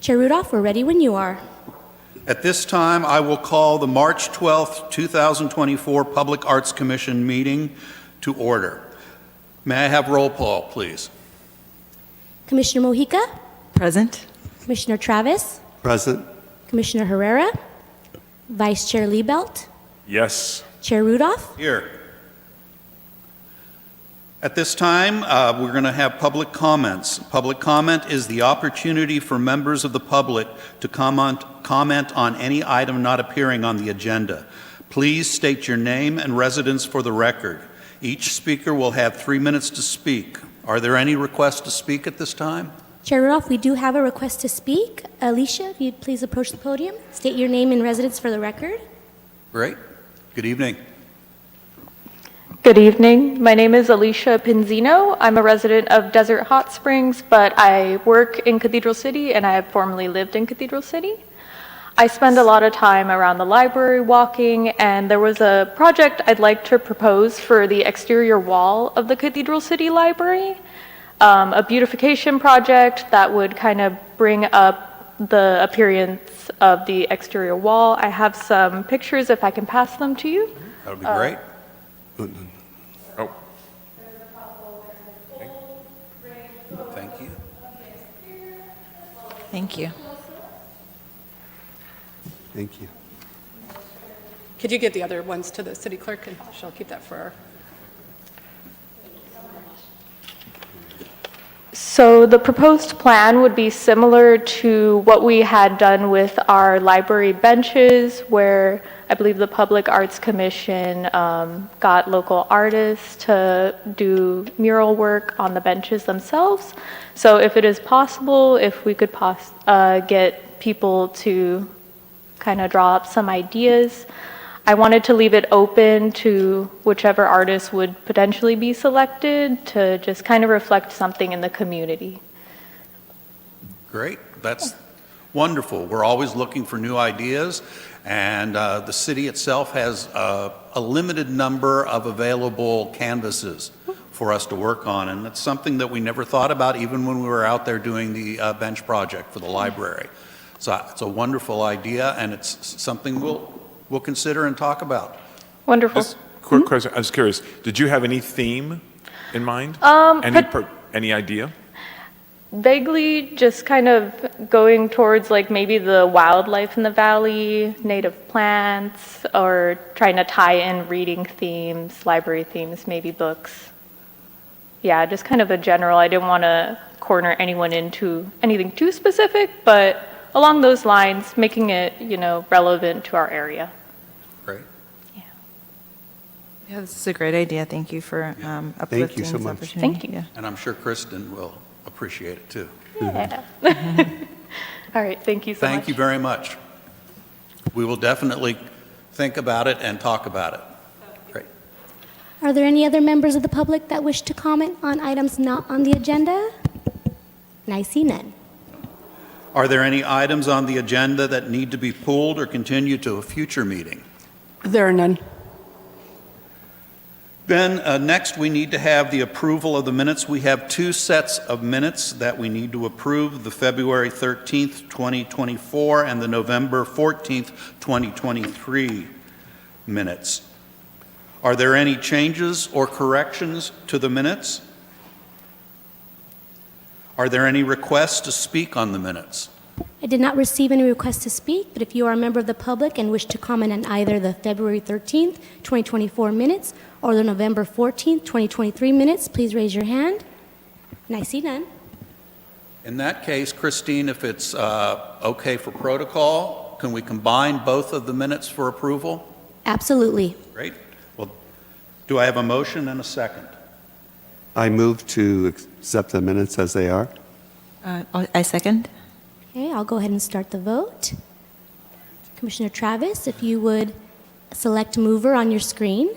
Chair Rudolph, we're ready when you are. At this time, I will call the March 12th, 2024 Public Arts Commission meeting to order. May I have roll call, please? Commissioner Mojica, Present. Commissioner Travis, Present. Commissioner Herrera, Vice Chair Liebelt, Yes. Chair Rudolph. Here. At this time, we're going to have public comments. Public comment is the opportunity for members of the public to comment on any item not appearing on the agenda. Please state your name and residence for the record. Each speaker will have 3 minutes to speak. Are there any requests to speak at this time? Chair Rudolph, we do have a request to speak. Alicia, if you'd please approach the podium. State your name and residence for the record. Great. Good evening. Good evening. My name is Alicia Pinzino. I'm a resident of Desert Hot Springs, but I work in Cathedral City and I have formerly lived in Cathedral City. I spend a lot of time around the library walking, and there was a project I'd like to propose for the exterior wall of the Cathedral City Library, a beautification project that would kind of bring up the appearance of the exterior wall. I have some pictures if I can pass them to you. That would be great. Oh, Thank you. Thank you. Thank you. Could you get the other ones to the city clerk, and she'll keep that for her? So the proposed plan would be similar to what we had done with our library benches, where I believe the Public Arts Commission got local artists to do mural work on the benches themselves. So if it is possible, if we could get people to kind of draw up some ideas. I wanted to leave it open to whichever artist would potentially be selected to just kind of reflect something in the community. Great. That's wonderful. We're always looking for new ideas, and the city itself has a limited number of available canvases for us to work on, and it's something that we never thought about even when we were out there doing the bench project for the library. So it's a wonderful idea, and it's something we'll consider and talk about. Wonderful. just quick question. I was curious. Did you have any theme in mind? Any idea? Vaguely just kind of going towards like maybe the wildlife in the valley, native plants, or trying to tie in reading themes, library themes, maybe books. Yeah, just kind of a general. I didn't want to corner anyone into anything too specific, but along those lines, making it, relevant to our area. Great. Yeah, this is a great idea. Thank you for uplifting so this much. opportunity. Thank you. Yeah. And I'm sure Kristen will appreciate it too. Yeah. All right, thank you so much. Thank you very much. We will definitely think about it and talk about it. Great. Are there any other members of the public that wish to comment on items not on the agenda? And I see none. Are there any items on the agenda that need to be pulled or continued to a future meeting? There are none. Then next we need to have the approval of the minutes. We have two sets of minutes that we need to approve, the February 13th, 2024 and the November 14th, 2023 minutes. Are there any changes or corrections to the minutes? Are there any requests to speak on the minutes? I did not receive any requests to speak, but if you are a member of the public and wish to comment on either the February 13th, 2024 minutes or the November 14th, 2023 minutes, please raise your hand. And I see none. In that case, Christine, if it's okay for protocol, can we combine both of the minutes for approval? Absolutely. Great. Well, do I have a motion and a second? I move to accept the minutes as they are. I second. Okay, I'll go ahead and start the vote. Commissioner Travis, if you would select mover on your screen.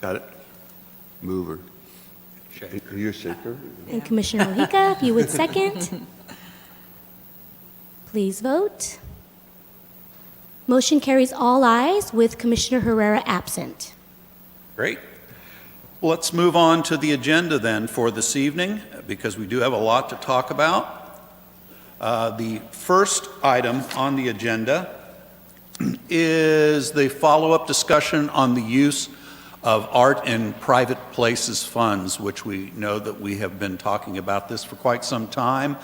Got it? Mover. Shaker. You're shaker? And Commissioner Mojica, if you would second. Please vote. Motion carries all ayes with Commissioner Herrera absent. Great. Let's move on to the agenda then for this evening, because we do have a lot to talk about. The first item on the agenda is the follow-up discussion on the use of art in private places funds, which we know that we have been talking about this for quite some time.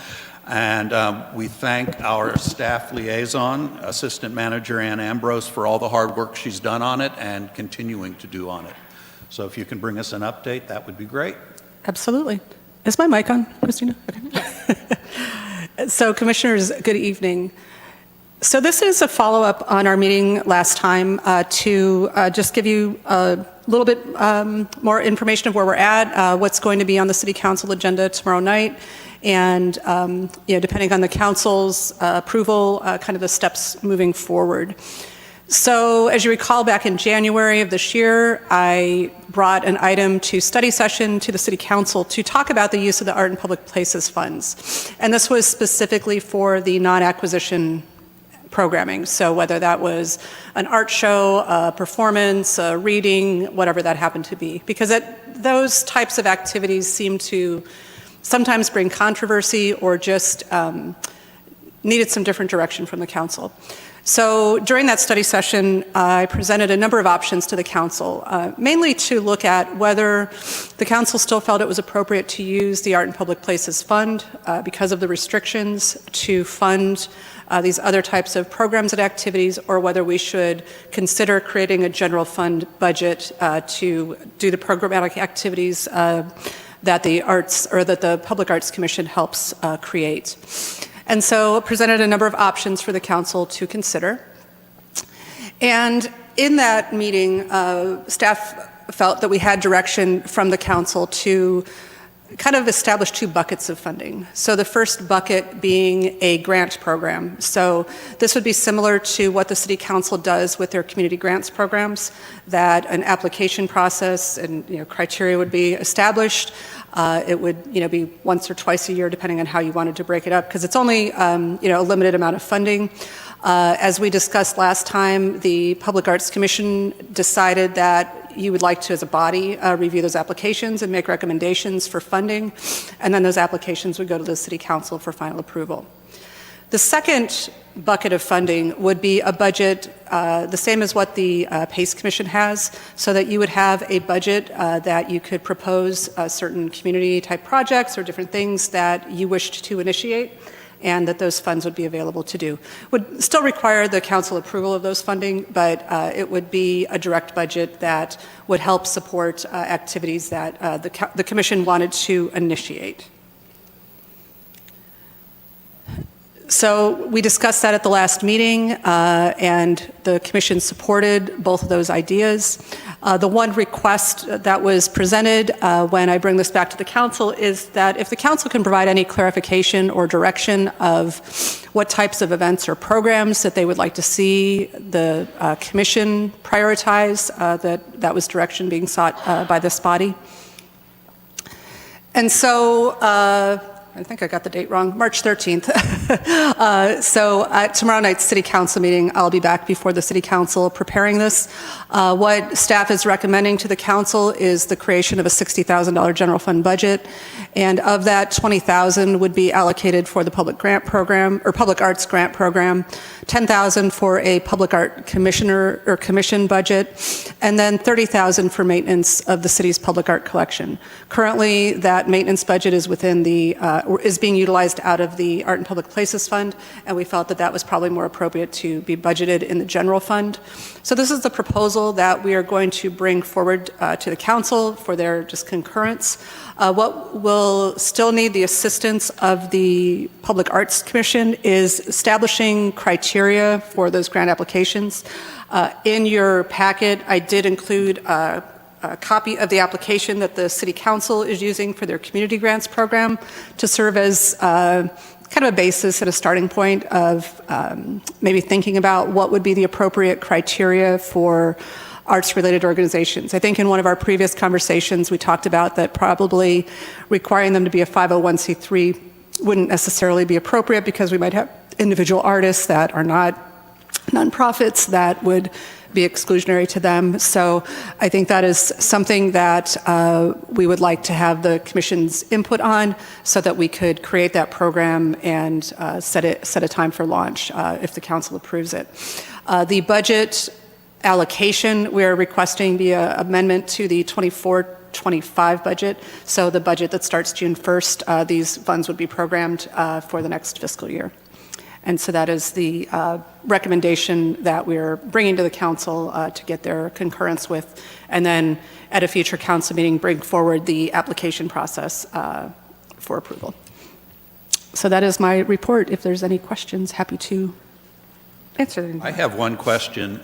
And we thank our staff liaison, Assistant Manager Ann Ambrose, for all the hard work she's done on it and continuing to do on it. So if you can bring us an update, that would be great. Absolutely. Is my mic on, Christina? Okay. So, Commissioners, good evening. So this is a follow-up on our meeting last time to just give you a little bit more information of where we're at, what's going to be on the City Council agenda tomorrow night, and depending on the Council's approval, kind of the steps moving forward. So as you recall, back in January of this year, I brought an item to study session to the City Council to talk about the use of the Art in Public Places funds. And this was specifically for the non-acquisition programming. So whether that was an art show, a performance, a reading, whatever that happened to be. Because those types of activities seem to sometimes bring controversy or just needed some different direction from the Council. So during that study session, I presented a number of options to the Council, mainly to look at whether the Council still felt it was appropriate to use the Art in Public Places Fund because of the restrictions to fund these other types of programs and activities, or whether we should consider creating a general fund budget to do the programmatic activities that the arts or that the Public Arts Commission helps create. And so presented a number of options for the Council to consider. And in that meeting, staff felt that we had direction from the Council to kind of establish two buckets of funding. So the first bucket being a grant program. So this would be similar to what the City Council does with their community grants programs, that an application process and criteria would be established. It would be once or twice a year, depending on how you wanted to break it up, because it's only a limited amount of funding. As we discussed last time, the Public Arts Commission decided that you would like to, as a body, review those applications and make recommendations for funding, and then those applications would go to the City Council for final approval. The second bucket of funding would be a budget the same as what the PACE Commission has, so that you would have a budget that you could propose certain community-type projects or different things that you wished to initiate, and that those funds would be available to do. Would still require the Council approval of those funding, but it would be a direct budget that would help support activities that the Commission wanted to initiate. So we discussed that at the last meeting, and the Commission supported both of those ideas. The one request that was presented when I bring this back to the Council is that if the Council can provide any clarification or direction of what types of events or programs that they would like to see the Commission prioritize, that was direction being sought by this body. And so, I think I got the date wrong, March 13th. So at tomorrow night's City Council meeting, I'll be back before the City Council preparing this. What staff is recommending to the Council is the creation of a $60,000 general fund budget. And of that, $20,000 would be allocated for the public grant program, or public arts grant program, $10,000 for a public art commissioner or commission budget, and then $30,000 for maintenance of the city's public art collection. Currently, that maintenance budget is within the is being utilized out of the Art in Public Places Fund, and we felt that that was probably more appropriate to be budgeted in the general fund. So this is the proposal that we are going to bring forward to the Council for their just concurrence. What will still need the assistance of the Public Arts Commission is establishing criteria for those grant applications. In your packet, I did include a copy of the application that the City Council is using for their community grants program to serve as kind of a basis and a starting point of maybe thinking about what would be the appropriate criteria for arts-related organizations. I think in one of our previous conversations, we talked about that probably requiring them to be a 501c3 wouldn't necessarily be appropriate because we might have individual artists that are not nonprofits that would be exclusionary to them. So I think that is something that we would like to have the commission's input on so that we could create that program and set a time for launch if the council approves it. The budget allocation, we're requesting be an amendment to the 24-25 budget. So the budget that starts June 1st, these funds would be programmed for the next fiscal year. And so that is the recommendation that we're bringing to the council to get their concurrence with, and then at a future council meeting, bring forward the application process for approval. So that is my report. If there's any questions, happy to answer them. I have one question.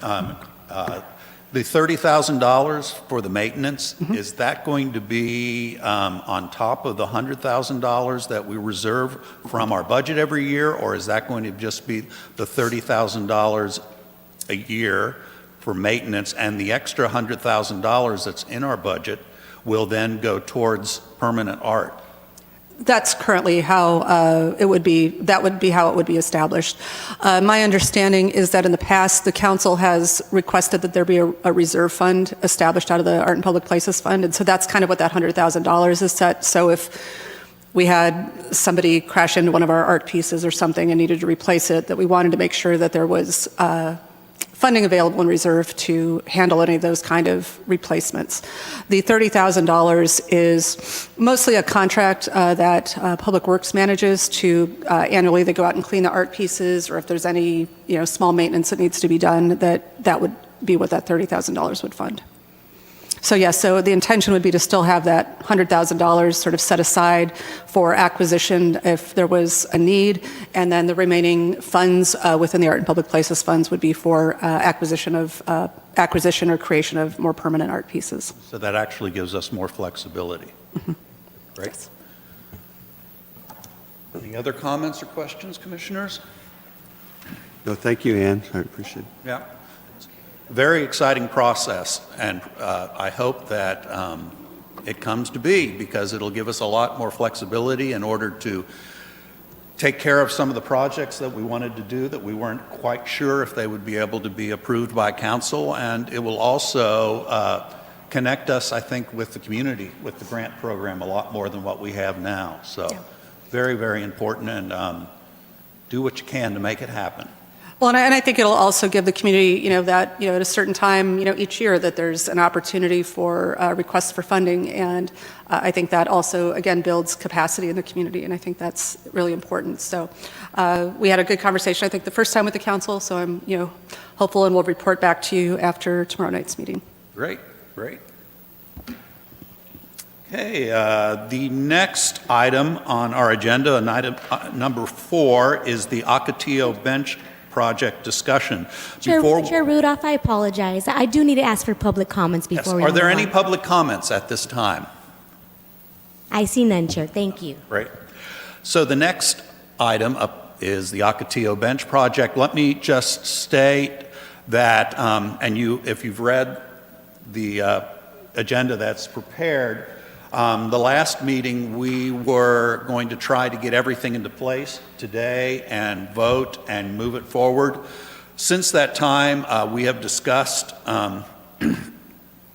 The $30,000 for the maintenance, is that going to be on top of the $100,000 that we reserve from our budget every year, or is that going to just be the $30,000 a year for maintenance, and the extra $100,000 that's in our budget will then go towards permanent art? That's currently how it would be, that would be how it would be established. My understanding is that in the past, the council has requested that there be a reserve fund established out of the Art and Public Places Fund, and so that's kind of what that $100,000 is set. So if we had somebody crash into one of our art pieces or something and needed to replace it, that we wanted to make sure that there was funding available in reserve to handle any of those kind of replacements. The $30,000 is mostly a contract that Public Works manages to annually they go out and clean the art pieces, or if there's any small maintenance that needs to be done, that would be what that $30,000 would fund. So yes, so the intention would be to still have that $100,000 sort of set aside for acquisition if there was a need, and then the remaining funds within the Art and Public Places funds would be for acquisition or creation of more permanent art pieces. So that actually gives us more flexibility. Great. Yes. Any other comments or questions, commissioners? No, thank you, Ann. I appreciate it. Yeah. Very exciting process, and I hope that it comes to be, because it'll give us a lot more flexibility in order to take care of some of the projects that we wanted to do that we weren't quite sure if they would be able to be approved by council, and it will also connect us, I think, with the community, with the grant program a lot more than what we have now. So very, very important, and do what you can to make it happen. Well, and I think it'll also give the community, that, at a certain time, each year that there's an opportunity for requests for funding. And I think that also, again, builds capacity in the community. And I think that's really important. So we had a good conversation, I think, the first time with the council. So I'm, hopeful, and we'll report back to you after tomorrow night's meeting. Great, great. Okay, the next item on our agenda, and item number 4, is the Ocotillo Bench project discussion. Chair Rudolph, I apologize. I do need to ask for public comments before we Are there move any on. public comments at this time? I see none, Chair. Thank you. Great. So the next item up is the Ocotillo Bench project. Let me just state that, and if you've read the agenda that's prepared, the last meeting, we were going to try to get everything into place today and vote and move it forward. Since that time, we have discussed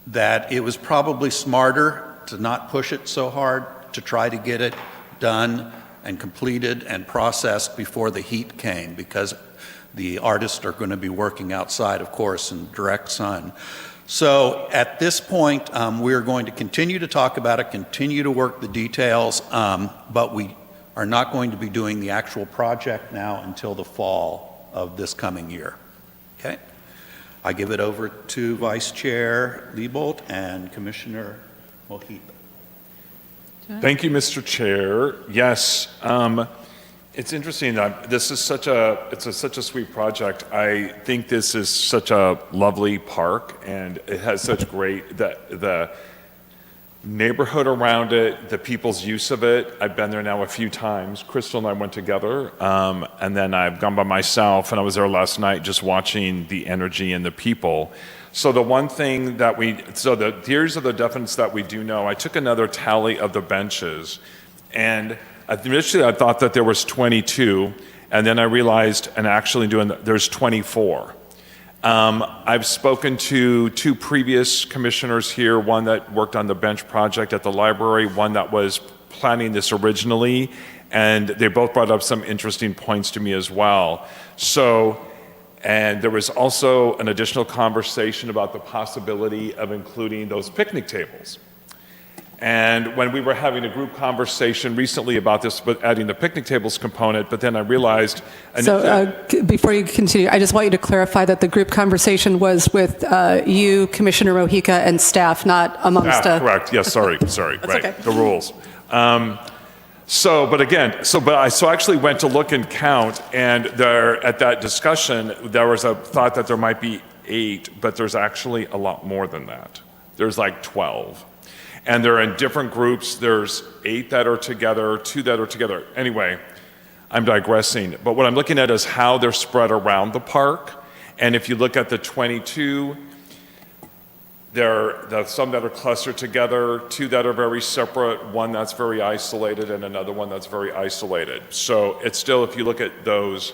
that it was probably smarter to not push it so hard, to try to get it done and completed and processed before the heat came, because the artists are going to be working outside, of course, in direct sun. So at this point, we're going to continue to talk about it, continue to work the details, but we are not going to be doing the actual project now until the fall of this coming year. Okay? I give it over to Vice Chair Liebold and Commissioner Mojica. Thank you, Mr. Chair. Yes, it's interesting. This is such a sweet project. I think this is such a lovely park, and it has such great the neighborhood around it, the people's use of it. I've been there now a few times. Crystal and I went together, and then I've gone by myself, and I was there last night just watching the energy and the people. So the one thing that here's the definites that we do know. I took another tally of the benches, and initially I thought that there was 22, and then I realized, and actually there's 24. I've spoken to two previous commissioners here, one that worked on the bench project at the library, one that was planning this originally, and they both brought up some interesting points to me as well. So, and there was also an additional conversation about the possibility of including those picnic tables. And when we were having a group conversation recently about this, but adding the picnic tables component, but then I realized... Before you continue, I just want you to clarify that the group conversation was with you, Commissioner Mojica, and staff, not amongst... correct, yes, sorry, right, okay. the rules. But I actually went to look and count, and there, at that discussion, there was a thought that there might be 8, but there's actually a lot more than that. There's like 12. And they're in different groups. There's 8 that are together, 2 that are together. Anyway, I'm digressing. But what I'm looking at is how they're spread around the park. And if you look at the 22, there are some that are clustered together, 2 that are very separate, 1 that's very isolated, and another one that's very isolated. So it's still, if you look at those,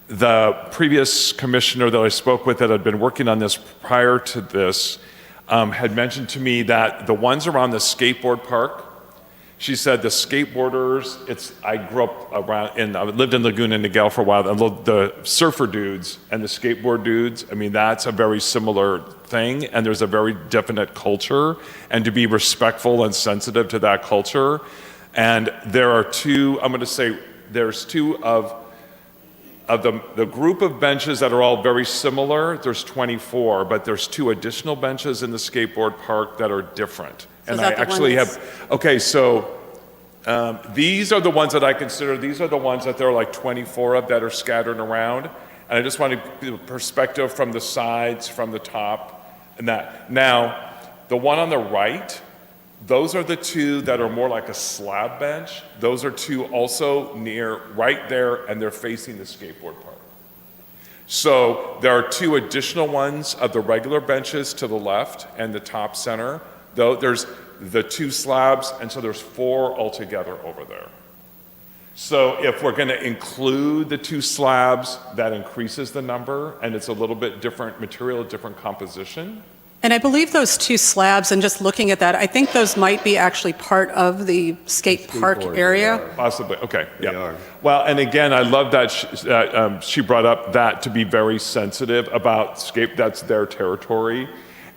the previous commissioner that I spoke with that had been working on this prior to this, had mentioned to me that the ones around the skateboard park, she said the skateboarders, I grew up I lived in Laguna Niguel for a while, and the surfer dudes and the skateboard dudes, I mean, that's a very similar thing, and there's a very definite culture, and to be respectful and sensitive to that culture. And there are 2, I'm going to say, there's 2 of the group of benches that are all very similar, there's 24, but there's 2 additional benches in the skateboard park that are different. So and is I that the actually one have, okay, so these are the ones that I consider, these are the ones that there are like 24 of that are scattered around. And I just want to give a perspective from the sides, from the top, and that. Now, the one on the right, those are the 2 that are more like a slab bench. Those are 2 also near right there, and they're facing the skateboard park. So there are 2 additional ones of the regular benches to the left and the top center. Though there's the 2 slabs, and so there's 4 altogether over there. So if we're going to include the 2 slabs, that increases the number, and it's a little bit different material, different composition. And I believe those 2 slabs, and just looking at that, I think those might be actually part of the skate park area. Possibly, okay, yeah. They are. Well, and again, I love that she brought up that to be very sensitive about that's their territory.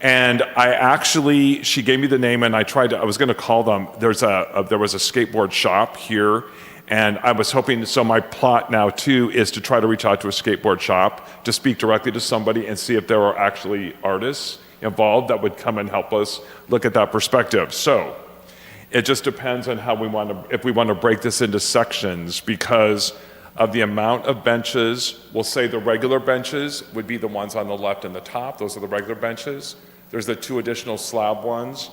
And she gave me the name, and I was going to call them. There was a skateboard shop here, and I was hoping, so my plot now too is to try to reach out to a skateboard shop to speak directly to somebody and see if there are actually artists involved that would come and help us look at that perspective. So it just depends on how if we want to break this into sections, because of the amount of benches. We'll say the regular benches would be the ones on the left and the top. Those are the regular benches. There's the 2 additional slab ones.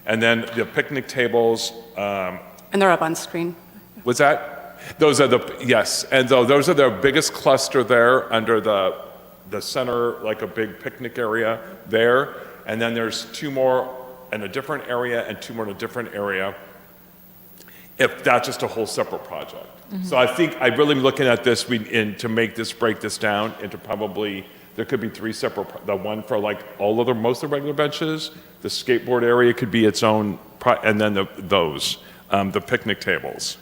And then the picnic tables. And they're up on screen. What's that? Those are yes. And those are the biggest cluster there under the center, like a big picnic area there. And then there's 2 more in a different area and 2 more in a different area, if that's just a whole separate project. Mm-hmm. So I think I really am looking at this to break this down into probably, there could be 3 separate, the one for like most of the regular benches, the skateboard area could be its own, and then the picnic tables.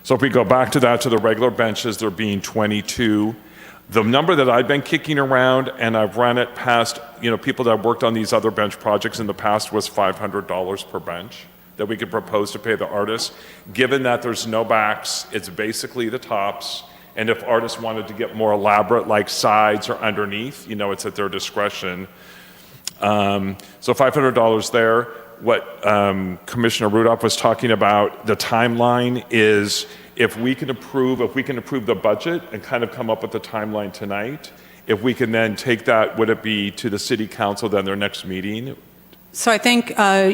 So if we go back to the regular benches, there being 22. The number that I've been kicking around, and I've run it past, people that have worked on these other bench projects in the past, was $500 per bench that we could propose to pay the artists. Given that there's no backs, it's basically the tops. And if artists wanted to get more elaborate, like sides or underneath, it's at their discretion. So $500 there. What Commissioner Rudolph was talking about, the timeline is, if we can approve the budget and kind of come up with the timeline tonight, if we can then take that, would it be to the city council then their next meeting? So I think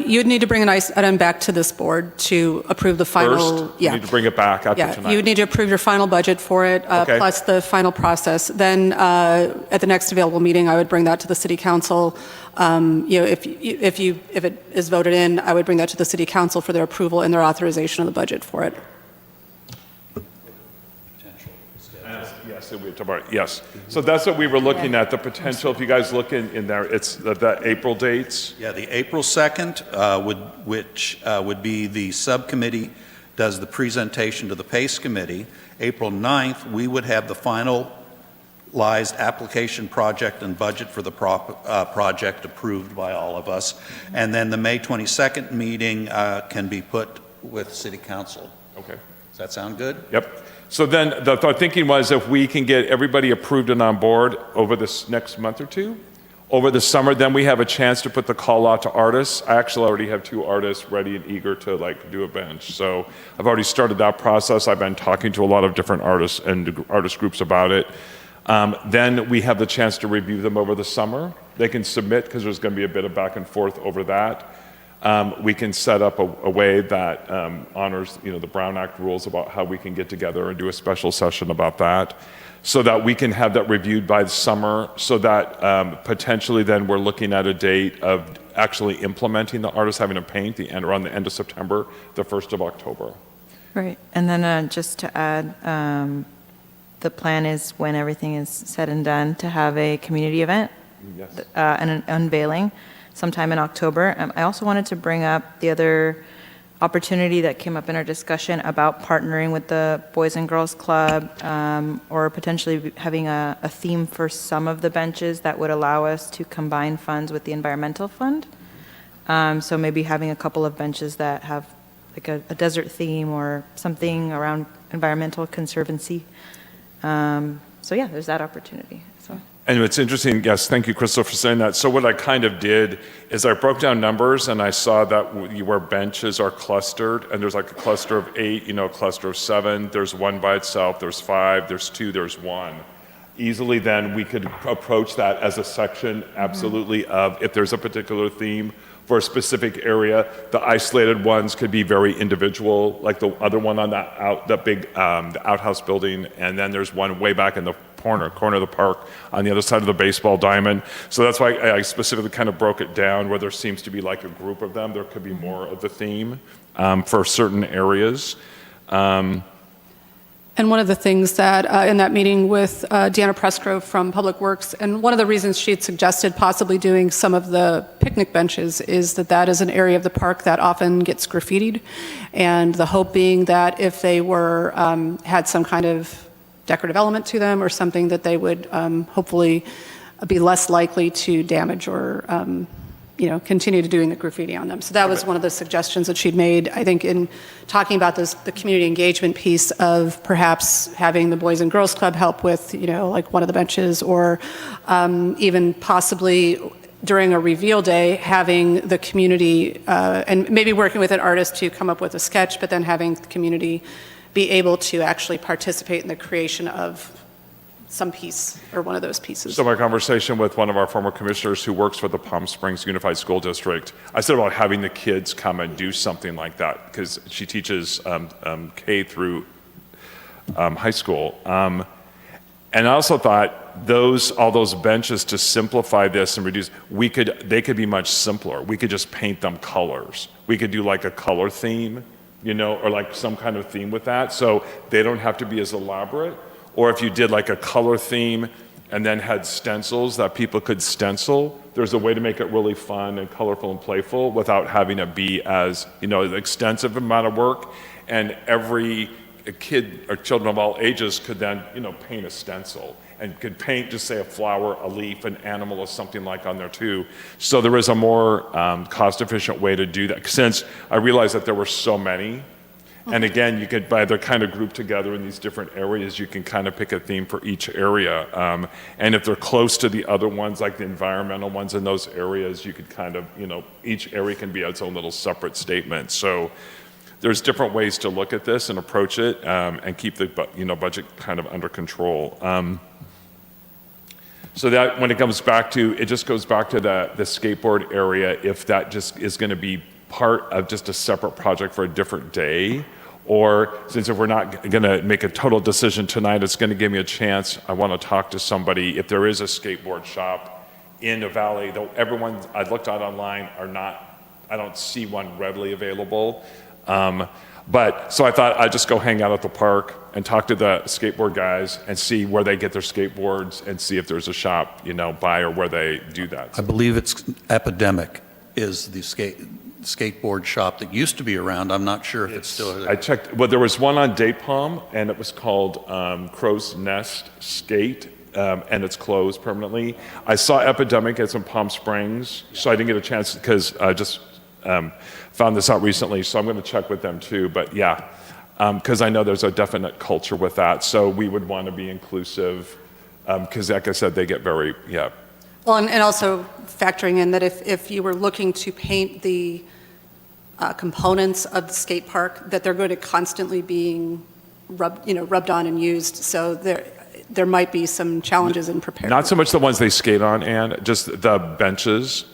you'd need to bring an item back to this board to approve the final. First, you need to bring it back after tonight. You would need to approve your final budget for it, Okay. plus the final process. Then at the next available meeting, I would bring that to the city council. If it is voted in, I would bring that to the city council for their approval and their authorization of the budget for it. Yes, Yes, we talked about it, yes. So that's what we were looking at, the potential, if you guys look in there, it's the April dates. Yeah, the April 2nd, which would be the subcommittee does the presentation to the PACE committee. April 9th, we would have the finalized application project and budget for the project approved by all of us. And then the May 22nd meeting can be put with City Council. Okay. Does that sound good? Yep. So then the thinking was if we can get everybody approved and on board over this next month or two, over the summer, then we have a chance to put the call out to artists. I actually already have 2 artists ready and eager to do a bench. So I've already started that process. I've been talking to a lot of different artists and artist groups about it. Then we have the chance to review them over the summer. They can submit because there's going to be a bit of back and forth over that. We can set up a way that honors, the Brown Act rules about how we can get together and do a special session about that, so that we can have that reviewed by the summer, so that potentially then we're looking at a date of actually implementing the artists having to paint around the end of September, the 1st of October. Right. And then just to add, the plan is when everything is said and done to have a community event Yes. and an unveiling sometime in October. I also wanted to bring up the other opportunity that came up in our discussion about partnering with the Boys and Girls Club, or potentially having a theme for some of the benches that would allow us to combine funds with the environmental fund. So maybe having a couple of benches that have like a desert theme or something around environmental conservancy. So yeah, there's that opportunity. So. And it's interesting, yes, thank you, Crystal, for saying that. So what I kind of did is I broke down numbers and I saw that where benches are clustered, and there's like a cluster of 8, a cluster of 7, there's 1 by itself, there's 5, there's 2, there's 1. Easily then we could approach that as a section, absolutely, of if there's a particular theme for a specific area. The isolated ones could be very individual, like the other one on that big the outhouse building, and then there's one way back in the corner of the park on the other side of the baseball diamond. So that's why I specifically kind of broke it down where there seems to be like a group of them. There could be more of the theme for certain areas. And one of the things that in that meeting with Deanna Presgrove from Public Works, and one of the reasons she had suggested possibly doing some of the picnic benches is that is an area of the park that often gets graffitied. And the hope being that if they were had some kind of decorative element to them or something, that they would hopefully be less likely to damage or continue to doing the graffiti on them. So that was one of the suggestions that she'd made, I think, in talking about the community engagement piece of perhaps having the Boys and Girls Club help with, like one of the benches, or even possibly during a reveal day, having the community, and maybe working with an artist to come up with a sketch, but then having the community be able to actually participate in the creation of some piece or one of those pieces. So my conversation with one of our former commissioners who works for the Palm Springs Unified School District, I said about having the kids come and do something like that, because she teaches K through high school. And I also thought all those benches, to simplify this and reduce, they could be much simpler. We could just paint them colors. We could do like a color theme, or like some kind of theme with that, so they don't have to be as elaborate. Or if you did like a color theme and then had stencils that people could stencil, there's a way to make it really fun and colorful and playful without having to be as, an extensive amount of work. And every kid or children of all ages could then, paint a stencil and could paint, just say, a flower, a leaf, an animal, or something like on there too. So there is a more cost-efficient way to do that. Since I realized that there were so many, and again, you could either kind of group together in these different areas, you can kind of pick a theme for each area. And if they're close to the other ones, like the environmental ones in those areas, you could kind of, each area can be its own little separate statement. So there's different ways to look at this and approach it, and keep the budget kind of under control. So that when it goes back to the skateboard area, if that just is going to be part of just a separate project for a different day, or since if we're not going to make a total decision tonight, it's going to give me a chance. I want to talk to somebody. If there is a skateboard shop in the valley, though everyone I looked at online I don't see one readily available. But so I thought I'd just go hang out at the park and talk to the skateboard guys and see where they get their skateboards and see if there's a shop, by or where they do that. I believe it's Epidemic is the skateboard shop that used to be around. I'm not sure if it's still there. I checked, well, there was one on Date Palm, and it was called Crow's Nest Skate, and it's closed permanently. I saw Epidemic at some Palm Springs, so I didn't get a chance because I just found this out recently, so I'm going to check with them too. But yeah, because I know there's a definite culture with that, so we would want to be inclusive because, like I said, they get very, Well, and also factoring in that if you were looking to paint the components of the skate park, that they're going to constantly being rubbed on and used. So there might be some challenges in preparing. Not so much the ones they skate on, Ann, just the benches.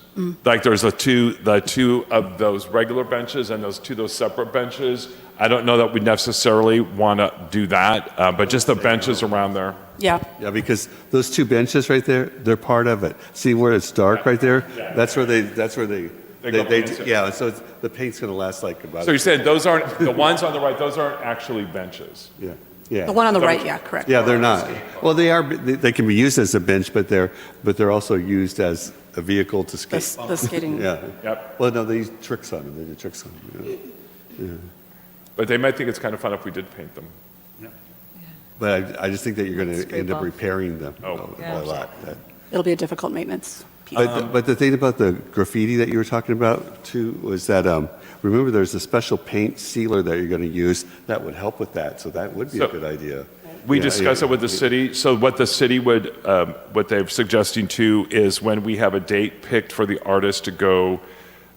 Like there's the two of those regular benches and those separate benches. I don't know that we necessarily want to do that, but just the benches around there. Yeah. Yeah, because those two benches right there, they're part of it. See where it's dark right there? Yeah. That's where they go paint it. yeah, so the paint's going to last like about. So you're saying those aren't, the ones on the right, those aren't actually benches? Yeah, yeah. The one on the right, yeah, correct. Yeah, they're not. Well, they can be used as a bench, but they're also used as a vehicle to skate. The skating. Yeah. Yep. Well, no, they use tricks on them. They do tricks on them. Yeah. But they might think it's kind of fun if we did paint them. But I just think that you're going to Scrape end up off. repairing them Oh. a lot. It'll be a difficult maintenance piece. But the thing about the graffiti that you were talking about too was that remember there's a special paint sealer that you're going to use that would help with that. So that would be a So- good idea. We Yeah, discussed yeah. it with the city. So what the city would, what they're suggesting too is when we have a date picked for the artist to go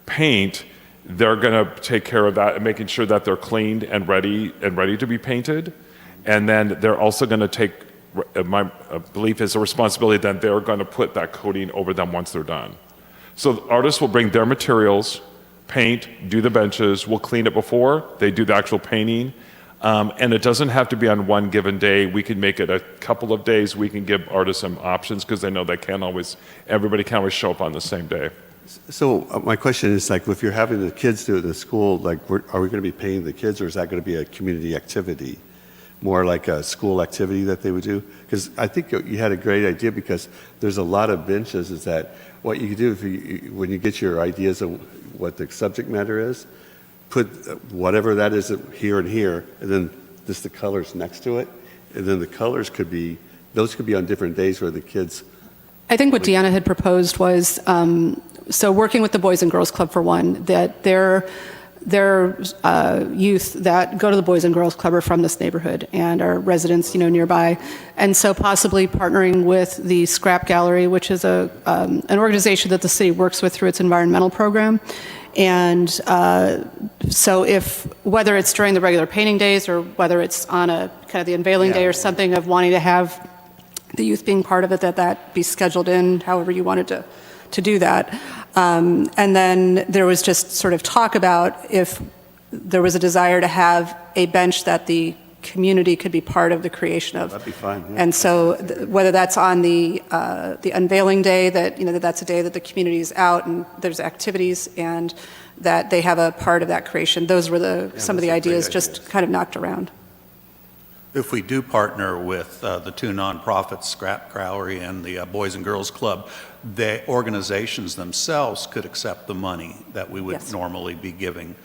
paint, they're going to take care of that and making sure that they're cleaned and ready to be painted. And then they're also going to take, my belief is a responsibility that they're going to put that coating over them once they're done. So the artists will bring their materials, paint, do the benches, we'll clean it before they do the actual painting. And it doesn't have to be on one given day. We can make it a couple of days. We can give artists some options because they know everybody can't always show up on the same day. So my question is like, if you're having the kids do it in school, like, are we going to be paying the kids, or is that going to be a community activity, more like a school activity that they would do? Because I think you had a great idea, because there's a lot of benches. Is that what you can do when you get your ideas of what the subject matter is, put whatever that is here and here, and then just the colors next to it, and then the colors could be on different days where the kids. I think what Deanna had proposed was, so working with the Boys and Girls Club for one, that their youth that go to the Boys and Girls Club are from this neighborhood and are residents, nearby. And so possibly partnering with the Scrap Gallery, which is an organization that the city works with through its environmental program. And so whether it's during the regular painting days or whether it's on a kind of the unveiling day or something of wanting to have the youth being part of it, that be scheduled in however you wanted to do that. And then there was just sort of talk about if there was a desire to have a bench that the community could be part of the creation of. That'd be fine, yeah. And so whether that's on the unveiling day, that's a day that the community is out and there's activities and that they have a part of that creation. Those were some of the those are great ideas just ideas. kind of knocked around. If we do partner with the two nonprofits, Scrap Gallery and the Boys and Girls Club, the organizations themselves could accept the money that we would Yes. normally be giving.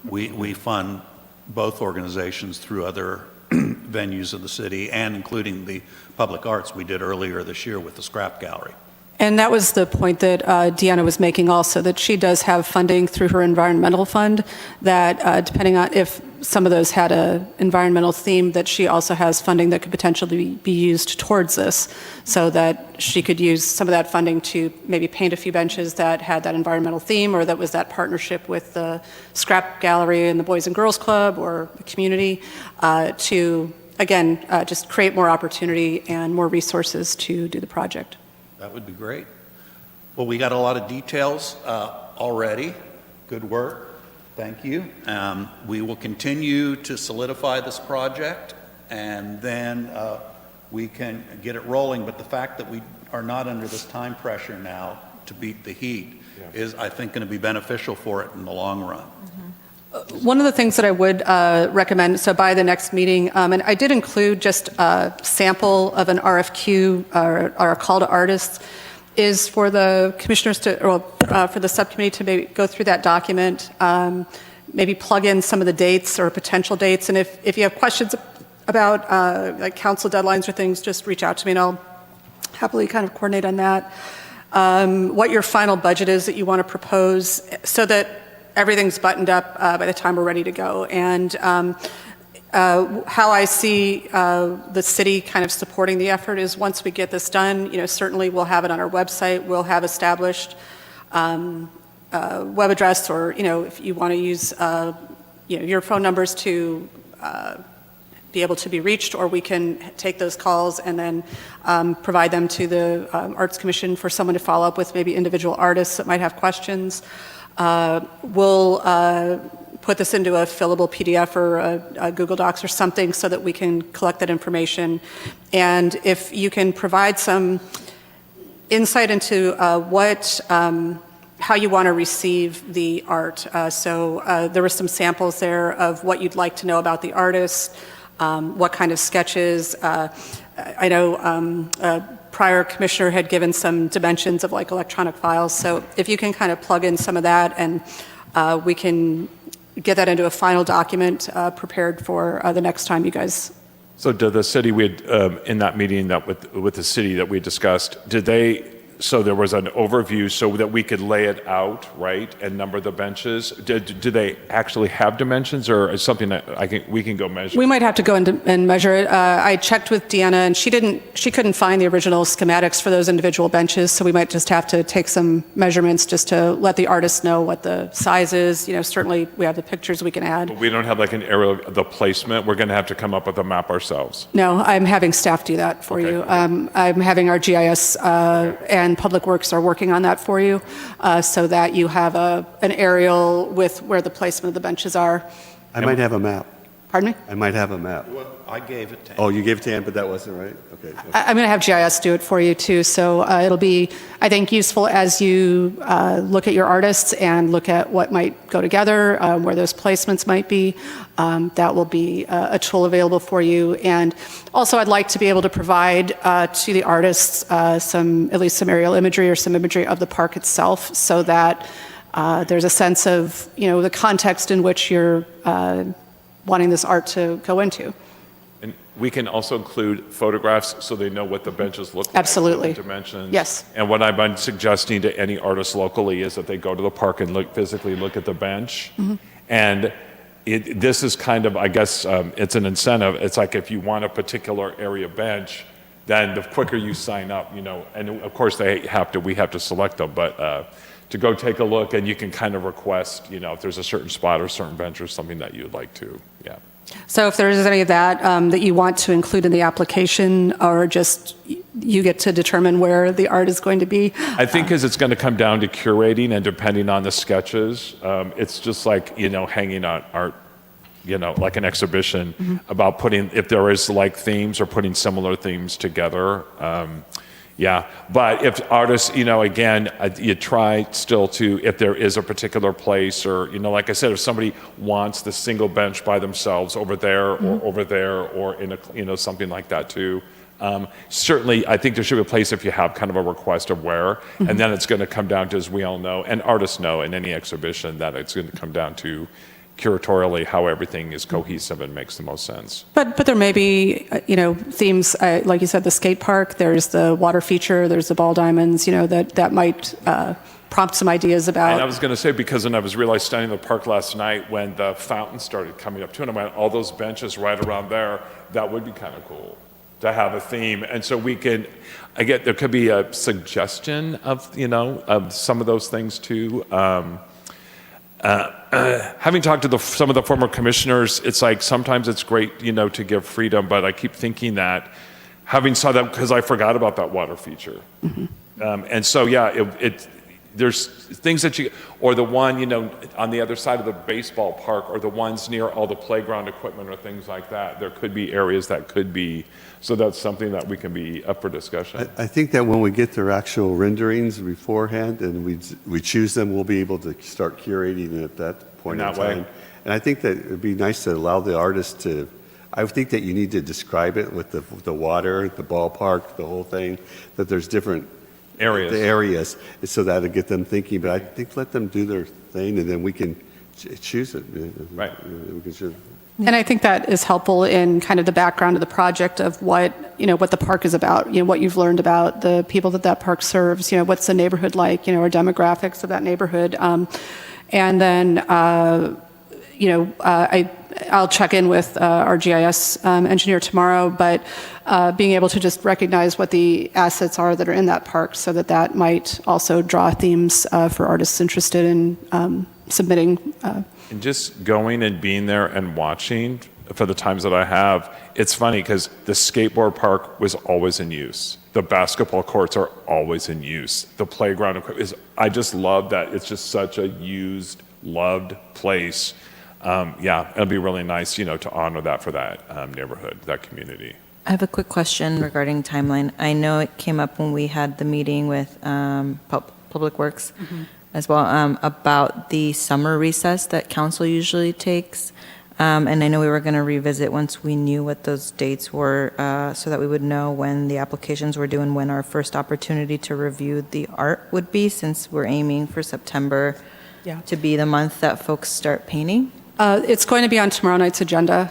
We fund both organizations through other venues of the city, and including the public arts we did earlier this year with the Scrap Gallery. And that was the point that Deanna was making also, that she does have funding through her environmental fund that depending on if some of those had an environmental theme, that she also has funding that could potentially be used towards this, so that she could use some of that funding to maybe paint a few benches that had that environmental theme, or that was that partnership with the Scrap Gallery and the Boys and Girls Club or the community to, again, just create more opportunity and more resources to do the project. That would be great. Well, we got a lot of details already. Good work. Thank you. We will continue to solidify this project, and then we can get it rolling. But the fact that we are not under this time pressure now to beat the heat is, I think, going to be beneficial for it in the long run. One of the things that I would recommend, so by the next meeting, and I did include just a sample of an RFQ or a call to artists, is for the commissioners to, or for the subcommittee to maybe go through that document, maybe plug in some of the dates or potential dates, and if you have questions about like council deadlines or things, just reach out to me and I'll happily kind of coordinate on that. What your final budget is that you want to propose so that everything's buttoned up by the time we're ready to go. And how I see the city kind of supporting the effort is once we get this done, certainly we'll have it on our website. We'll have established web address, or, if you want to use, your phone numbers to be able to be reached, or we can take those calls and then provide them to the Arts Commission for someone to follow up with, maybe individual artists that might have questions. We'll put this into a fillable PDF or a Google Docs or something so that we can collect that information. And if you can provide some insight into how you want to receive the art. So there were some samples there of what you'd like to know about the artist, what kind of sketches. I know prior commissioner had given some dimensions of like electronic files. So if you can kind of plug in some of that, and we can get that into a final document prepared for the next time you guys. So did the city, we had, in that meeting that with the city that we discussed, so there was an overview so that we could lay it out, right, and number the benches. Do they actually have dimensions, or is something that we can go measure? We might have to go and measure it. I checked with Deanna, and she couldn't find the original schematics for those individual benches, so we might just have to take some measurements just to let the artists know what the size is. Certainly we have the pictures we can add. But we don't have like an aerial of the placement. We're going to have to come up with a map ourselves. No, I'm having staff do that for you. I'm having our GIS and Public Works are working on that for you, so that you have an aerial with where the placement of the benches are. I might have a map. Pardon me? I might have a map. Well, I gave it to him. Oh, you gave it to Ann, but that wasn't right? Okay. I'm going to have GIS do it for you too, so it'll be, I think, useful as you look at your artists and look at what might go together, where those placements might be. That will be a tool available for you. And also, I'd like to be able to provide to the artists at least some aerial imagery or some imagery of the park itself, so that there's a sense of the context in which you're wanting this art to go into. And we can also include photographs so they know what the benches look like. Absolutely. The dimensions. Yes. And what I've been suggesting to any artist locally is that they go to the park and physically look at the bench. Mm-hmm. And this is kind of, I guess, it's an incentive. It's like if you want a particular area bench, then the quicker you sign up, and of course we have to select them, but to go take a look, and you can kind of request, if there's a certain spot or certain bench or something that you'd like to, yeah. So if there is any of that that you want to include in the application, or just you get to determine where the art is going to be. I think because it's going to come down to curating, and depending on the sketches, it's just like, hanging on art, like an exhibition, mm-hmm. about if there is like themes or putting similar themes together. Yeah, but if artists, again, you try still to, if there is a particular place, or, like I said, if somebody wants the single bench by themselves over there, mm-hmm. or over there, or in a, something like that too. Certainly, I think there should be a place if you have kind of a request of where, mm-hmm. and then it's going to come down to, as we all know, and artists know in any exhibition, that it's going to come down to curatorially how everything is cohesive and makes the most sense. But there may be, themes, like you said, the skate park, there's the water feature, there's the ball diamonds, that might prompt some ideas about. And I was going to say, because when I was realized standing in the park last night when the fountain started coming up too, and I went, all those benches right around there, that would be kind of cool to have a theme. And so we can, there could be a suggestion of, of some of those things too. Having talked to some of the former commissioners, it's like sometimes it's great, to give freedom, but I keep thinking that, having saw that, because I forgot about that water feature. Mm-hmm. And so, yeah, there's things that or the one, on the other side of the baseball park, or the ones near all the playground equipment or things like that. There could be areas that could be, so that's something that we can be up for discussion. I think that when we get their actual renderings beforehand and we choose them, we'll be able to start curating it at that point in time. And I think that it'd be nice to allow the artists to, I think that you need to describe it with the water, the ballpark, the whole thing, that there's different Areas. the areas, so that'll get them thinking. But I think let them do their thing, and then we can choose it. Right. We can choose. And I think that is helpful in kind of the background of the project of what, what the park is about, what you've learned about the people that park serves, what's the neighborhood like, or demographics of that neighborhood. And then, I'll check in with our GIS engineer tomorrow, but being able to just recognize what the assets are that are in that park so that might also draw themes for artists interested in submitting. And just going and being there and watching for the times that I have, it's funny because the skateboard park was always in use. The basketball courts are always in use. The playground equipment I just love that it's just such a used, loved place. It'll be really nice, to honor that for that neighborhood, that community. I have a quick question regarding timeline. I know it came up when we had the meeting with Public Works as well about the summer recess that council usually takes. And I know we were going to revisit once we knew what those dates were so that we would know when the applications were due and when our first opportunity to review the art would be, since we're aiming for September to be the month that folks start painting. It's going to be on tomorrow night's agenda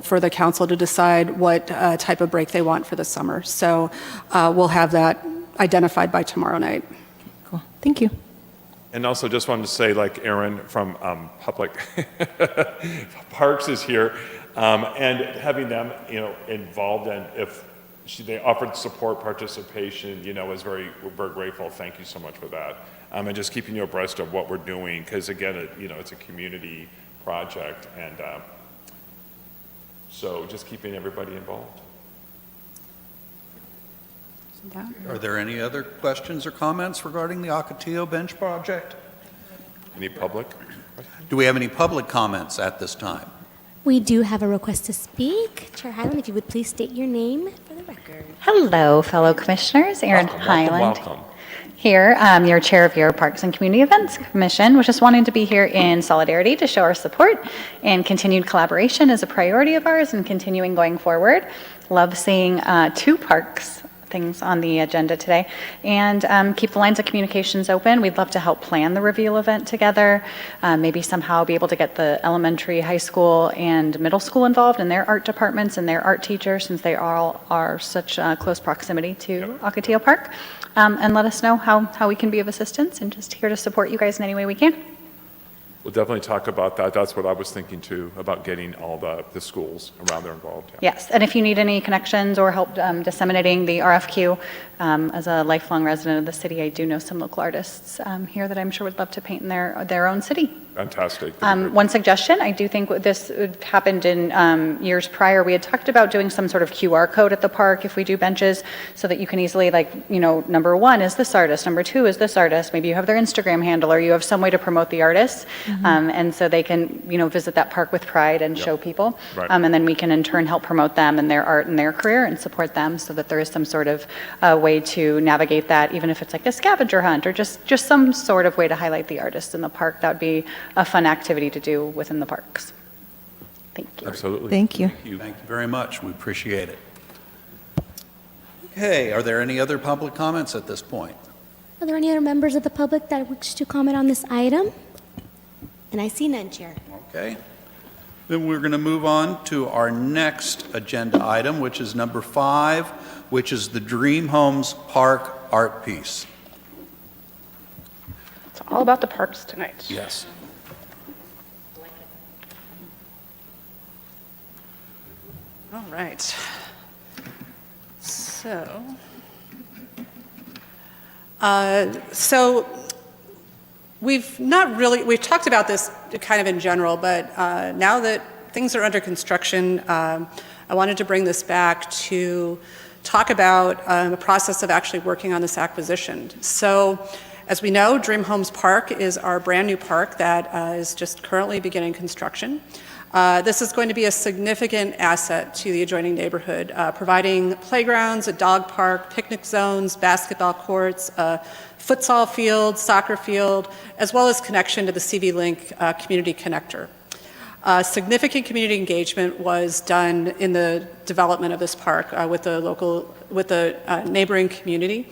for the council to decide what type of break they want for the summer. So we'll have that identified by tomorrow night. Cool. Thank you. And also just wanted to say, like Erin from Public Parks is here, and having them, involved, and if they offered support, participation, we're very grateful. Thank you so much for that. And just keeping you abreast of what we're doing, because again, it's a community project, and so just keeping everybody involved. Are there any other questions or comments regarding the Ocotillo Bench project? Any public? Do we have any public comments at this time? We do have a request to speak. Chair Highland, if you would please state your name for the record. Hello, fellow commissioners. Erin Welcome, Highland welcome. here, your chair of your Parks and Community Events Commission. Was just wanting to be here in solidarity to show our support, and continued collaboration is a priority of ours and continuing going forward. Love seeing 2 parks things on the agenda today, and keep the lines of communications open. We'd love to help plan the reveal event together, maybe somehow be able to get the elementary, high school, and middle school involved in their art departments and their art teachers, since they all are such close proximity to Ocotillo Park, and let us know how we can be of assistance, and just here to support you guys in any way we can. We'll definitely talk about that. That's what I was thinking too, about getting all the schools around there involved. Yeah. Yes, and if you need any connections or help disseminating the RFQ, as a lifelong resident of the city, I do know some local artists here that I'm sure would love to paint in their own city. Fantastic. One suggestion, I do think this happened in years prior. We had talked about doing some sort of QR code at the park if we do benches, so that you can easily, number 1 is this artist, number 2 is this artist. Maybe you have their Instagram handle, or you have some way to promote the artists, and so they can, visit that park with pride and show people. Right. And then we can in turn help promote them and their art and their career and support them, so that there is some sort of way to navigate that, even if it's like a scavenger hunt or just some sort of way to highlight the artists in the park. That would be a fun activity to do within the parks. Thank you. Absolutely. Thank you. Thank you very much. We appreciate it. Okay, are there any other public comments at this point? Are there any other members of the public that wish to comment on this item? And I see none, Chair. Okay. Then we're going to move on to our next agenda item, which is number 5, which is the Dream Homes Park art piece. It's all about the parks tonight. Yes. All right. So we've talked about this kind of in general, but now that things are under construction, I wanted to bring this back to talk about the process of actually working on this acquisition. So, as we know, Dream Homes Park is our brand new park that is just currently beginning construction. This is going to be a significant asset to the adjoining neighborhood, providing playgrounds, a dog park, picnic zones, basketball courts, a futsal field, soccer field, as well as connection to the CV Link community connector. Significant community engagement was done in the development of this park with the neighboring community.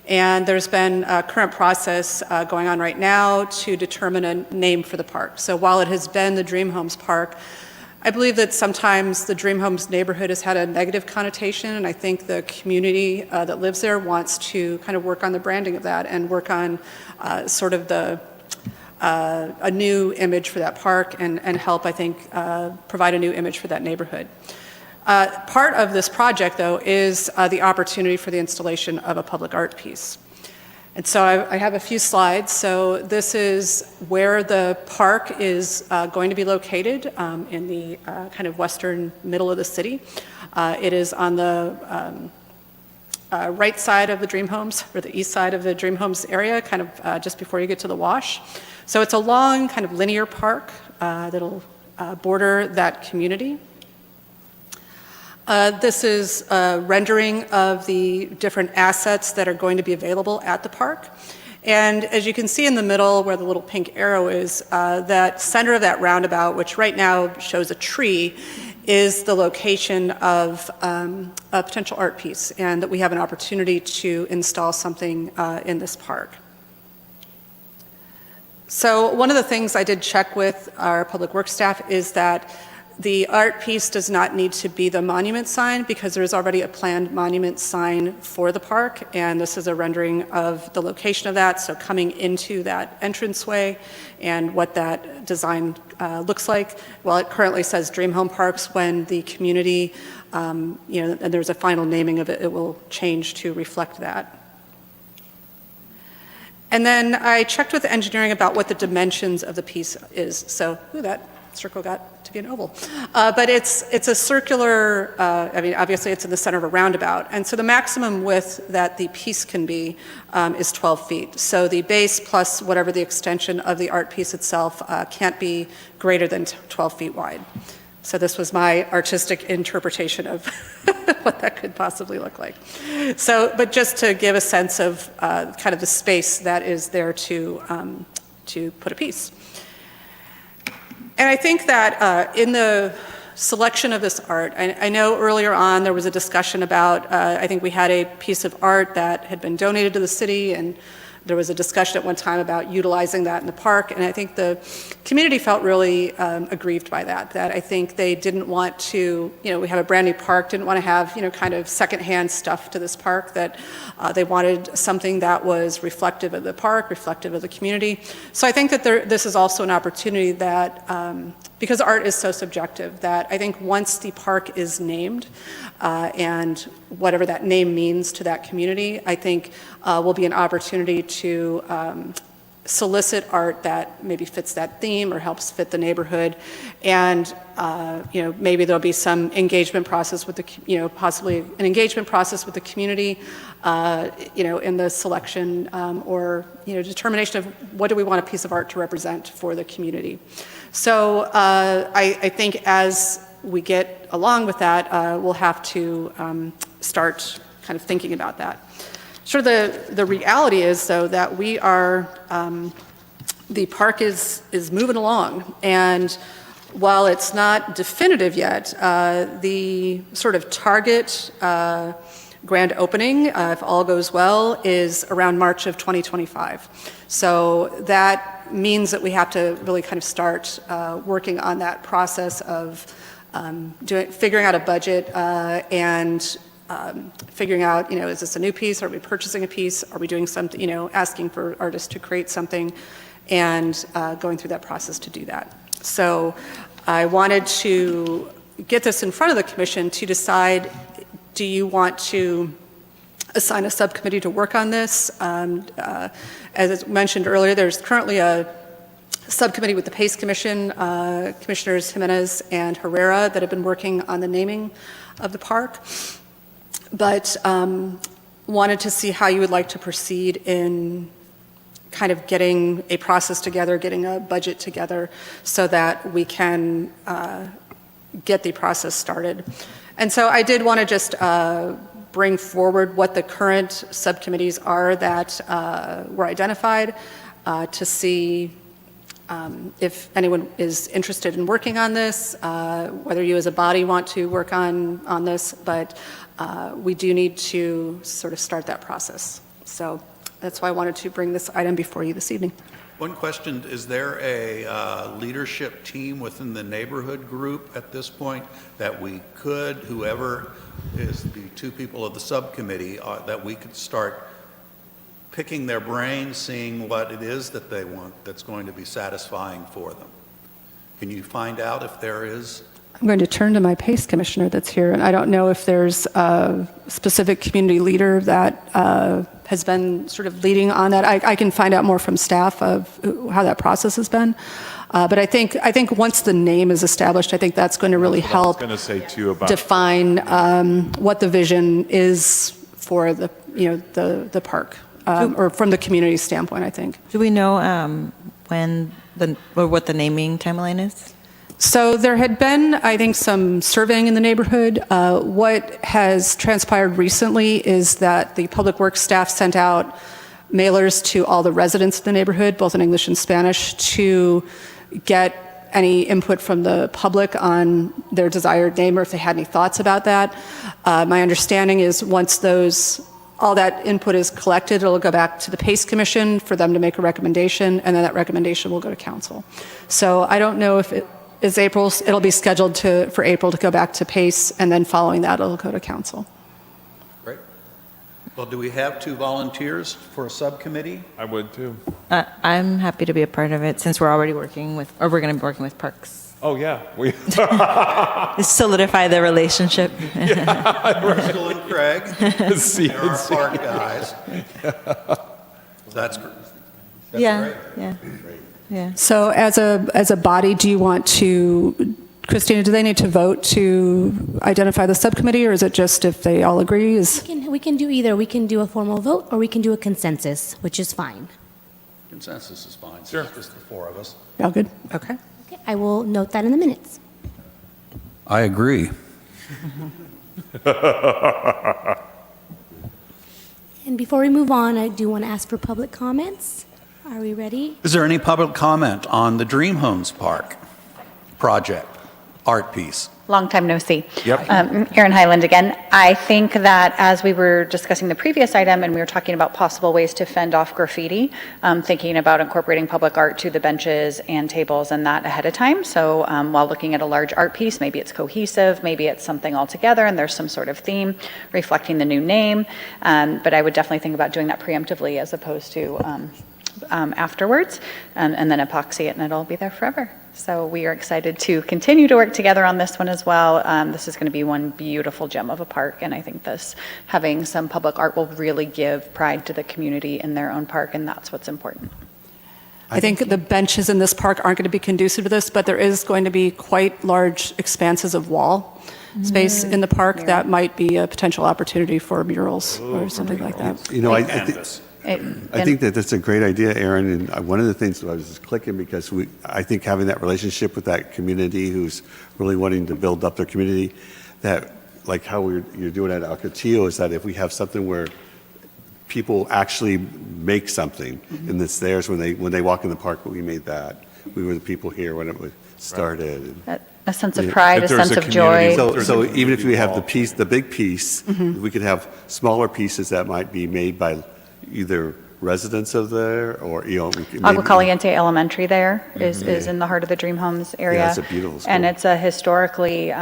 And there's been a current process going on right now to determine a name for the park. So while it has been the Dream Homes Park, I believe that sometimes the Dream Homes neighborhood has had a negative connotation, and I think the community that lives there wants to kind of work on the branding of that and work on sort of a new image for that park and help, I think, provide a new image for that neighborhood. Part of this project, though, is the opportunity for the installation of a public art piece. And so I have a few slides. So this is where the park is going to be located in the kind of western middle of the city. It is on the right side of the Dream Homes, or the east side of the Dream Homes area, kind of just before you get to the Wash. So it's a long kind of linear park that'll border that community. This is a rendering of the different assets that are going to be available at the park. And as you can see in the middle where the little pink arrow is, that center of that roundabout, which right now shows a tree, is the location of a potential art piece, and that we have an opportunity to install something in this park. So one of the things I did check with our public works staff is that the art piece does not need to be the monument sign because there is already a planned monument sign for the park, and this is a rendering of the location of that, so coming into that entranceway and what that design looks like. Well, it currently says Dream Home Parks. When the community, and there's a final naming of it, it will change to reflect that. And then I checked with engineering about what the dimensions of the piece is. So, that circle got to be an oval. But it's a circular, obviously it's in the center of a roundabout. And so the maximum width that the piece can be is 12 feet. So the base plus whatever the extension of the art piece itself can't be greater than 12 feet wide. So this was my artistic interpretation of what that could possibly look like. So, but just to give a sense of kind of the space that is there to put a piece. And I think that in the selection of this art, I know earlier on there was a discussion about, I think we had a piece of art that had been donated to the city, and there was a discussion at one time about utilizing that in the park, and I think the community felt really aggrieved by that I think they didn't want to, we have a brand new park, didn't want to have, kind of secondhand stuff to this park, that they wanted something that was reflective of the park, reflective of the community. So I think that this is also an opportunity that, because art is so subjective, that I think once the park is named, and whatever that name means to that community, I think will be an opportunity to solicit art that maybe fits that theme or helps fit the neighborhood. And maybe there'll be some engagement process with the, possibly an engagement process with the community, in the selection or, determination of what do we want a piece of art to represent for the community. So I think as we get along with that, we'll have to start kind of thinking about that. Sure, the reality is, though, that we are, the park is moving along, and while it's not definitive yet, the sort of target grand opening, if all goes well, is around March of 2025. So that means that we have to really kind of start working on that process of figuring out a budget and figuring out, is this a new piece? Are we purchasing a piece? Are we doing something, asking for artists to create something, and going through that process to do that. So I wanted to get this in front of the commission to decide, do you want to assign a subcommittee to work on this? As I mentioned earlier, there's currently a subcommittee with the Pace Commission, Commissioners Jimenez and Herrera, that have been working on the naming of the park, but wanted to see how you would like to proceed in kind of getting a process together, getting a budget together, so that we can get the process started. And so I did want to just bring forward what the current subcommittees are that were identified to see if anyone is interested in working on this, whether you as a body want to work on this, but we do need to sort of start that process. So that's why I wanted to bring this item before you this evening. One question, is there a leadership team within the neighborhood group at this point that we could, whoever is the two people of the subcommittee, that we could start picking their brains, seeing what it is that they want that's going to be satisfying for them? Can you find out if there is? I'm going to turn to my PACE commissioner that's here, and I don't know if there's a specific community leader that has been sort of leading on that. I can find out more from staff of how that process has been. But I think once the name is established, I think that's going to really help I was going to say too about define what the vision is for the park, or from the community standpoint, I think. Do we know what the naming timeline is? So there had been, I think, some surveying in the neighborhood. What has transpired recently is that the public works staff sent out mailers to all the residents of the neighborhood, both in English and Spanish, to get any input from the public on their desired name or if they had any thoughts about that. My understanding is once all that input is collected, it'll go back to the PACE Commission for them to make a recommendation, and then that recommendation will go to council. So I don't know if it'll be scheduled for April to go back to PACE, and then following that, it'll go to council. Great. Well, do we have two volunteers for a subcommittee? I would too. I'm happy to be a part of it since we're already working with, or we're going to be working with Parks. Oh, yeah. We Solidify the relationship. Crystal and Craig, See, they're our park guys. That's Yeah, great. yeah. So as a body, do you want to, Christina, do they need to vote to identify the subcommittee, or is it just if they all agree? We can do either. We can do a formal vote, or we can do a consensus, which is fine. Consensus is fine. Sure. It's just the four of us. All good? Okay. Okay, I will note that in the minutes. I agree. And before we move on, I do want to ask for public comments. Are we ready? Is there any public comment on the Dream Homes Park project, art piece? Long time no see. Yep. Erin Highland again. I think that as we were discussing the previous item and we were talking about possible ways to fend off graffiti, thinking about incorporating public art to the benches and tables and that ahead of time. So while looking at a large art piece, maybe it's cohesive, maybe it's something all together and there's some sort of theme reflecting the new name. But I would definitely think about doing that preemptively as opposed to afterwards, and then epoxy it and it'll be there forever. So we are excited to continue to work together on this one as well. This is going to be one beautiful gem of a park, and I think having some public art will really give pride to the community in their own park, and that's what's important. I think the benches in this park aren't going to be conducive to this, but there is going to be quite large expanses of wall space in the park that might be a potential opportunity for murals or something like that. You know, I Canvas. think that that's a great idea, Aaron, and one of the things that I was just clicking because I think having that relationship with that community who's really wanting to build up their community, that like how you're doing at Alcatillo, is that if we have something where people actually make something and it's theirs when they walk in the park, but we made that. We were the people here when it was started. A sense of pride, a If there's sense a of joy. community- So even if we have the big piece, we could have smaller pieces that might be made by either residents of there or, Agua Caliente Elementary there is in the heart of the Dream Homes area. Yeah, it's a beautiful school. And it's a historically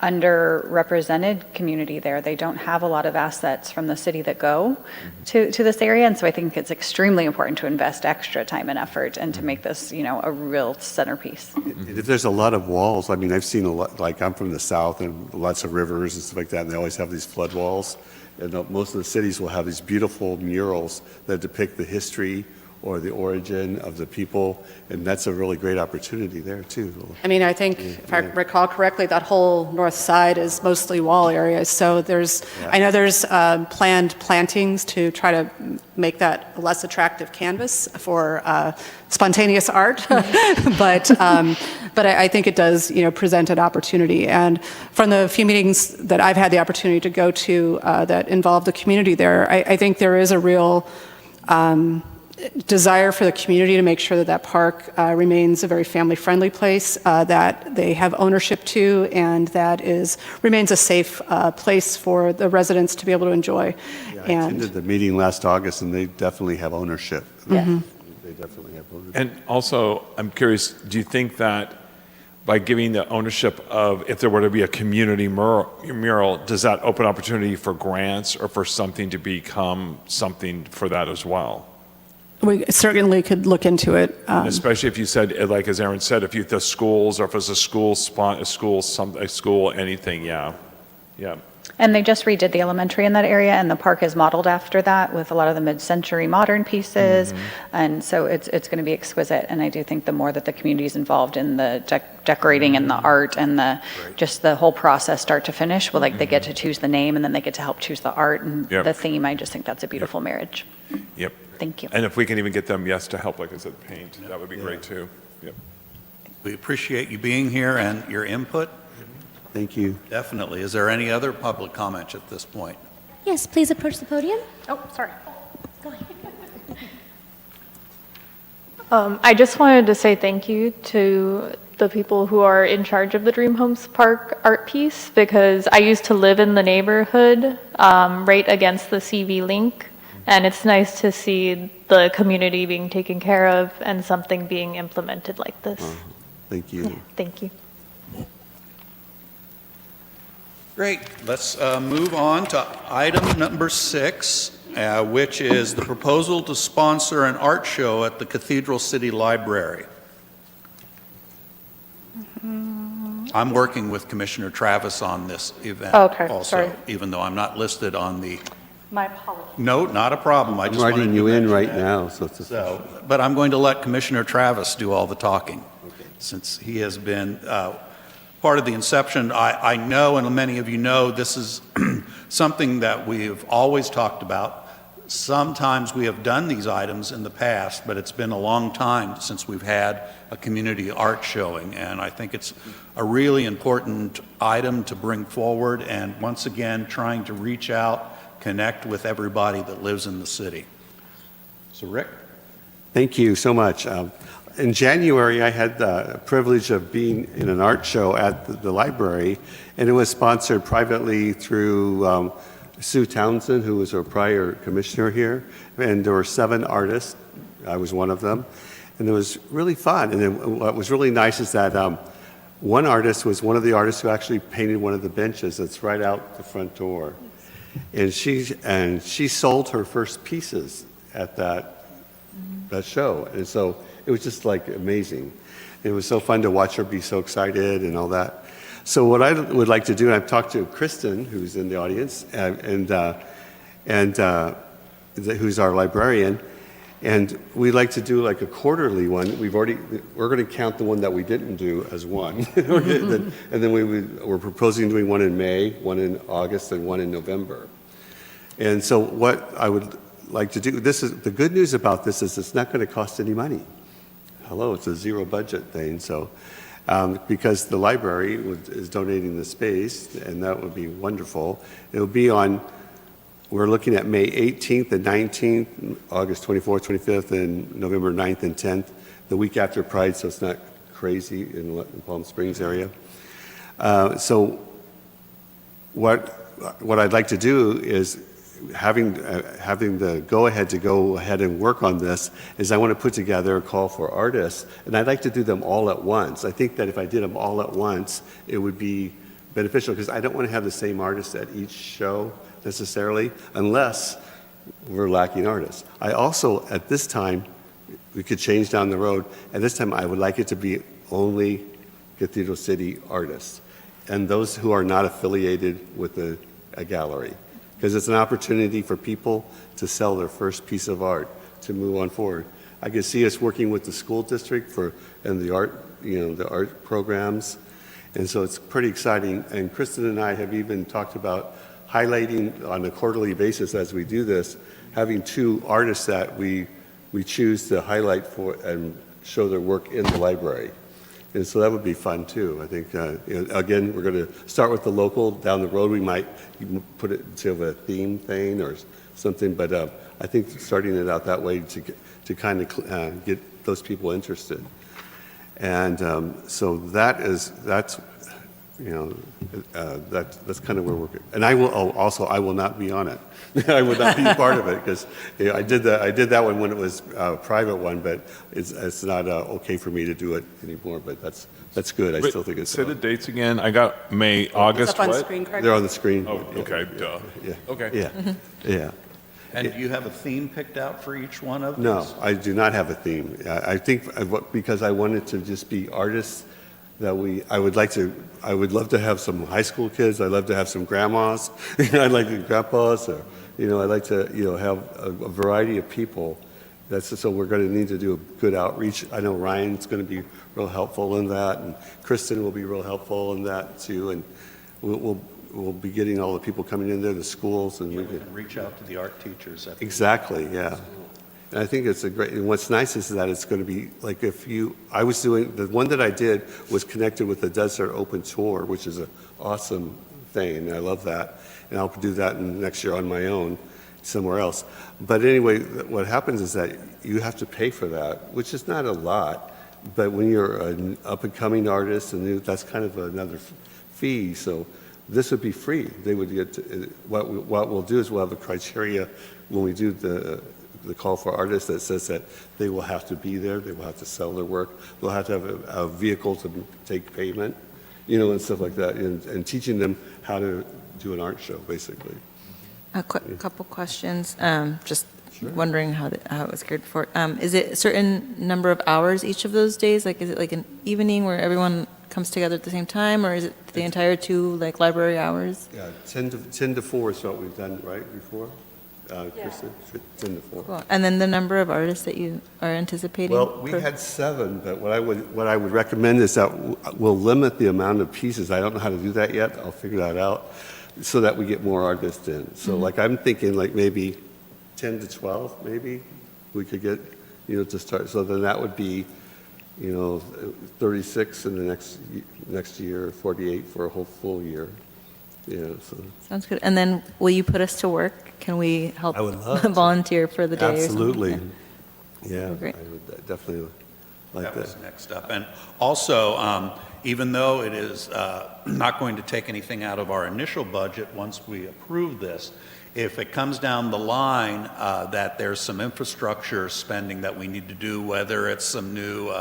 underrepresented community there. They don't have a lot of assets from the city that go to this area. And so I think it's extremely important to invest extra time and effort and to make this, a real centerpiece. If there's a lot of walls, I mean, I've seen a lot, like I'm from the south and lots of rivers and stuff like that, and they always have these flood walls. And most of the cities will have these beautiful murals that depict the history or the origin of the people, and that's a really great opportunity there too. I mean, I think, if I recall correctly, that whole north side is mostly wall areas. So I know there's planned plantings to try to make that a less attractive canvas for spontaneous art. But I think it does, present an opportunity. And from the few meetings that I've had the opportunity to go to that involve the community there, I think there is a real desire for the community to make sure that that park remains a very family-friendly place, that they have ownership to, and that remains a safe place for the residents to be able to enjoy. Yeah, I attended the meeting last August, and they definitely have ownership. Yes. They definitely have ownership. And also, I'm curious, do you think that by giving the ownership of, if there were to be a community mural, does that open opportunity for grants or for something to become something for that as well? We certainly could look into it. Especially if you said, like as Aaron said, if the schools, or if it's a school spot, a school, anything, yeah. And they just redid the elementary in that area, and the park is modeled after that with a lot of the mid-century modern pieces. And so it's going to be exquisite. And I do think the more that the community is involved in the decorating and the art and just the whole process, start to finish, well, like they get to choose the name, and then they get to help choose the art and the theme. I just think that's a beautiful marriage. Yep. Thank you. And if we can even get them, to help, like I said, paint, that would be great too. Yep. We appreciate you being here and your input. Thank you. Definitely. Is there any other public comment at this point? Yes, please approach the podium. Oh, sorry. Go ahead. I just wanted to say thank you to the people who are in charge of the Dream Homes Park art piece, because I used to live in the neighborhood right against the CV link, and it's nice to see the community being taken care of and something being implemented like this. Thank you. Thank you. Great. Let's move on to item number 6, which is the proposal to sponsor an art show at the Cathedral City Library. I'm working with Commissioner Travis on this event Okay, also, sorry. even though I'm not listed on the, My apologies. no, not a problem. I I'm just wanted writing to you in mention right that. now, so it's But I'm going to let Commissioner Travis do all the talking, since he has been part of the inception. I know, and many of you know, this is something that we've always talked about. Sometimes we have done these items in the past, but it's been a long time since we've had a community art showing, and I think it's a really important item to bring forward, and once again, trying to reach out, connect with everybody that lives in the city. So Rick? Thank you so much. In January, I had the privilege of being in an art show at the library, and it was sponsored privately through Sue Townsend, who was our prior commissioner here, and there were 7 artists. I was one of them, and it was really fun. And then what was really nice is that one artist was one of the artists who actually painted one of the benches that's right out the front door, and she sold her first pieces at that show, and so it was just like amazing. It was so fun to watch her be so excited and all that. So what I would like to do, and I've talked to Kristen, who's in the audience, and who's our librarian, and we'd like to do like a quarterly one. We're going to count the one that we didn't do as one, and then we're proposing doing one in May, one in August, and one in November. And so what I would like to do, the good news about this is it's not going to cost any money. Hello, it's a zero budget thing, so because the library is donating the space, and that would be wonderful. It'll be we're looking at May 18th and 19th, August 24th, 25th, and November 9th and 10th, the week after Pride, so it's not crazy in Palm Springs area. So what I'd like to do is, having the go-ahead to go ahead and work on this, is I want to put together a call for artists, and I'd like to do them all at once. I think that if I did them all at once, it would be beneficial, because I don't want to have the same artists at each show necessarily, unless we're lacking artists. I also, at this time, we could change down the road, at this time I would like it to be only Cathedral City artists, and those who are not affiliated with a gallery. Because it's an opportunity for people to sell their first piece of art, to move on forward. I can see us working with the school district and the art programs, and so it's pretty exciting. And Kristen and I have even talked about highlighting on a quarterly basis as we do this, having 2 artists that we choose to highlight for and show their work in the library. And so that would be fun too. I think, again, we're going to start with the local. Down the road, we might put it into a theme thing or something. But I think starting it out that way to kind of get those people interested. And so that's kind of where we're. And I will not be on it. I would not be part of it because I did that one when it was a private one, but it's not okay for me to do it anymore. But that's good. I still think it's. Say the dates again. I got May, August. It's up on what? screen, Craig. They're on the screen. Oh, okay. Duh. Yeah. Okay. Yeah. Yeah. And do you have a theme picked out for each one of these? No, I do not have a theme. I think because I wanted to just be artists that I would love to have some high school kids. I'd love to have some grandmas. I'd like to grandpas, or I'd like to have a variety of people. So we're going to need to do a good outreach. I know Ryan's going to be real helpful in that, and Kristen will be real helpful in that too. And we'll be getting all the people coming in there, the schools, and We can reach out to the art teachers. Exactly, yeah. And I think it's and what's nice is that it's going to be like I was doing, the one that I did was connected with the Desert Open Tour, which is an awesome thing, and I love that. And I'll do that next year on my own somewhere else. But anyway, what happens is that you have to pay for that, which is not a lot, but when you're an up-and-coming artist, and that's kind of another fee, so this would be free. They would get what we'll do is we'll have a criteria when we do the call for artists that says that they will have to be there, they will have to sell their work, they'll have to have a vehicle to take payment, and stuff like that, and teaching them how to do an art show, basically. A couple questions. Just wondering how it was cared for. Is it a certain number of hours each of those days? Like, is it like an evening where everyone comes together at the same time, or is it the entire 2 library hours? Yeah, 10 to 4 is what we've done right before. Kristen, 10 to 4. Cool. And then the number of artists that you are anticipating? Well, we had 7, but what I would recommend is that we'll limit the amount of pieces. I don't know how to do that yet. I'll figure that out so that we get more artists in. So like I'm thinking like maybe 10 to 12, maybe we could get, to start. So then that would be, 36 in the next year, 48 for a whole full year. So. Sounds good. And then will you put us to work? Can we help I would love to. volunteer for the day or Absolutely. something? Yeah, Great. I would definitely like That that. was next up. And also, even though it is not going to take anything out of our initial budget once we approve this, if it comes down the line that there's some infrastructure spending that we need to do, whether it's some new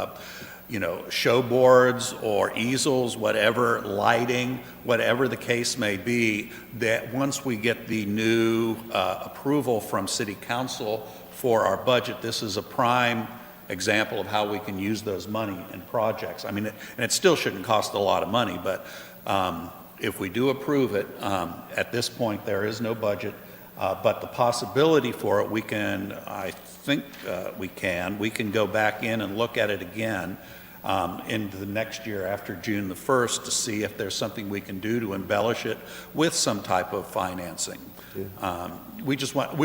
show boards or easels, whatever, lighting, whatever the case may be, that once we get the new approval from City Council for our budget, this is a prime example of how we can use those money in projects. I mean, and it still shouldn't cost a lot of money, but if we do approve it, at this point, there is no budget, but the possibility for it, we can go back in and look at it again into the next year after June the 1st to see if there's something we can do to embellish it with some type of financing. Yeah. We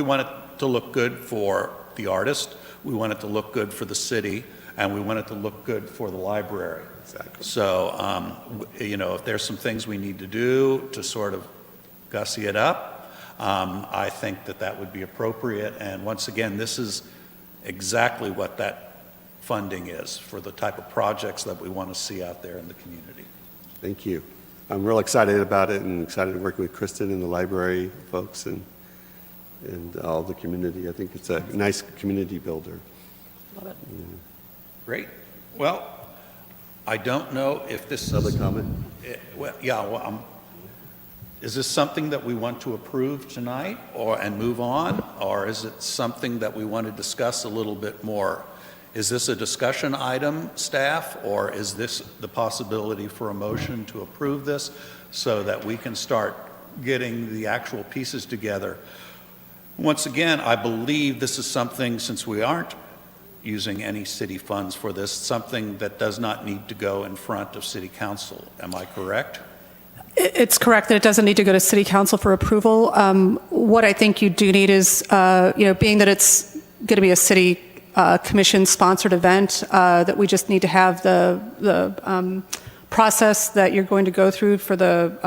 want it to look good for the artist, we want it to look good for the city, and we want it to look good for the library. Exactly. So, if there's some things we need to do to sort of gussy it up, I think that would be appropriate. And once again, this is exactly what that funding is for the type of projects that we want to see out there in the community. Thank you. I'm real excited about it and excited to work with Kristen and the library folks and all the community. I think it's a nice community builder. Love it. Great. Well, I don't know if this Another is... comment? Is this something that we want to approve tonight and move on? Or is it something that we want to discuss a little bit more? Is this a discussion item, staff, or is this the possibility for a motion to approve this so that we can start getting the actual pieces together? Once again, I believe this is something, since we aren't using any city funds for this, something that does not need to go in front of City Council. Am I correct? It's correct that it doesn't need to go to City Council for approval. What I think you do need is, being that it's going to be a city commission-sponsored event, that we just need to have the process that you're going to go through for the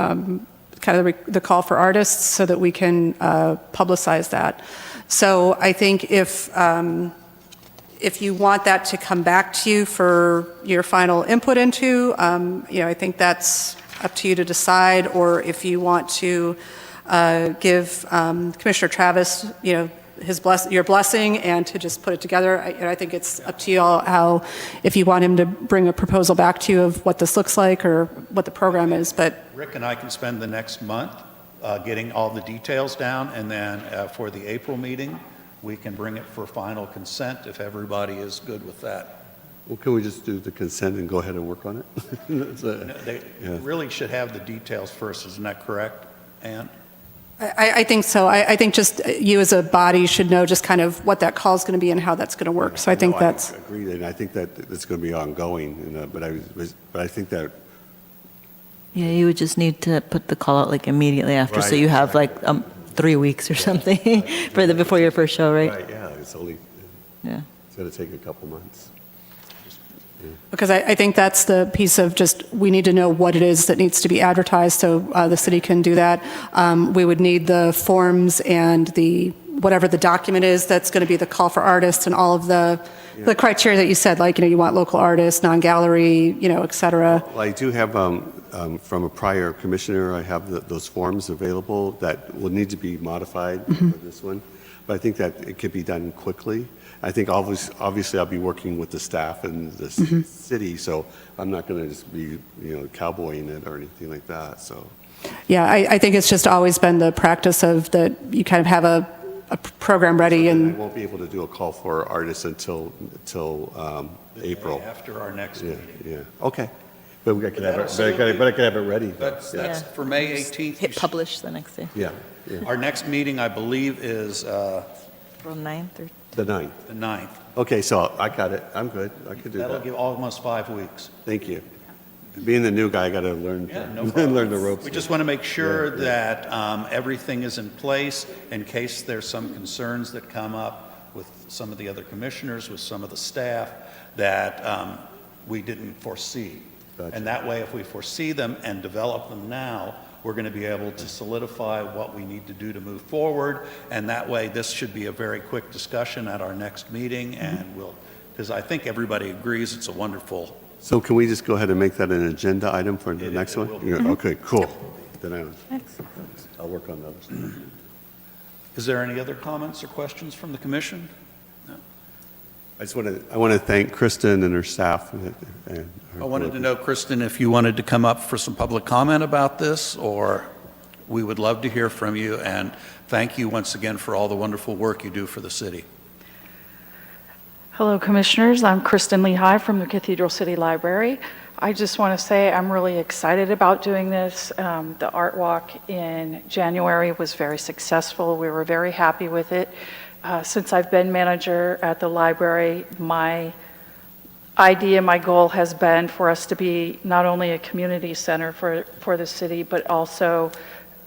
kind of the call for artists so that we can publicize that. So I think if you want that to come back to you for your final input into, I think that's up to you to decide, or if you want to give Commissioner Travis, your blessing and to just put it together. I think it's up to you all how, if you want him to bring a proposal back to you of what this looks like or what the program is, but. Rick and I can spend the next month getting all the details down, and then for the April meeting, we can bring it for final consent if everybody is good with that. Well, can we just do the consent and go ahead and work on it? They really should have the details first, isn't that correct, Ann? I think so. I think just you as a body should know just kind of what that call is going to be and how that's going to work. So I think that's. I agree, and I think that it's going to be ongoing, but I think that. Yeah, you would just need to put the call out like immediately after, so Right, you have like 3 weeks or something before your first show, right? Right, yeah, it's going to take a couple months. Because I think that's the piece of just, we need to know what it is that needs to be advertised so the city can do that. We would need the forms and whatever the document is that's going to be the call for artists and all of the criteria that you said, like, you want local artists, non-gallery, et cetera. Well, I do have, from a prior commissioner, I have those forms available that will need to be modified for this one. But I think that it could be done quickly. I think obviously I'll be working with the staff and the city, so I'm not going to just be, cowboying it or anything like that, so. Yeah, I think it's just always been the practice of that you kind of have a program ready I and. won't be able to do a call for artists until April. After our next Yeah, meeting. yeah, okay. But I could have it ready. That's Yeah. for May 18th. Hit publish the next day, Yeah, yeah. Our next meeting, I believe, is April 9th or The 9th. the 9th. Okay, so I got it. I'm good. I could do That'll that. give almost 5 weeks. Thank you. Being the new guy, I got to learn, Yeah, no problem. learn the ropes. We just want to make sure Yeah, yeah. that everything is in place in case there's some concerns that come up with some of the other commissioners, with some of the staff, that we didn't foresee. Gotcha. And that way, if we foresee them and develop them now, we're going to be able to solidify what we need to do to move forward. And that way, this should be a very quick discussion at our next meeting, and because I think everybody agrees it's a wonderful. So can we just go ahead and make that an agenda item for the It- next it one? will be. Yeah, okay, cool. Then I'll work on those. Is there any other comments or questions from the commission? I want to thank Kristen and her staff. And her I wanted to group. know, Kristen, if you wanted to come up for some public comment about this, or we would love to hear from you, and thank you once again for all the wonderful work you do for the city. Hello, Commissioners. I'm Kristen Lehigh from the Cathedral City Library. I just want to say I'm really excited about doing this. The Art Walk in January was very successful. We were very happy with it. Since I've been manager at the library, my idea, my goal has been for us to be not only a community center for the city, but also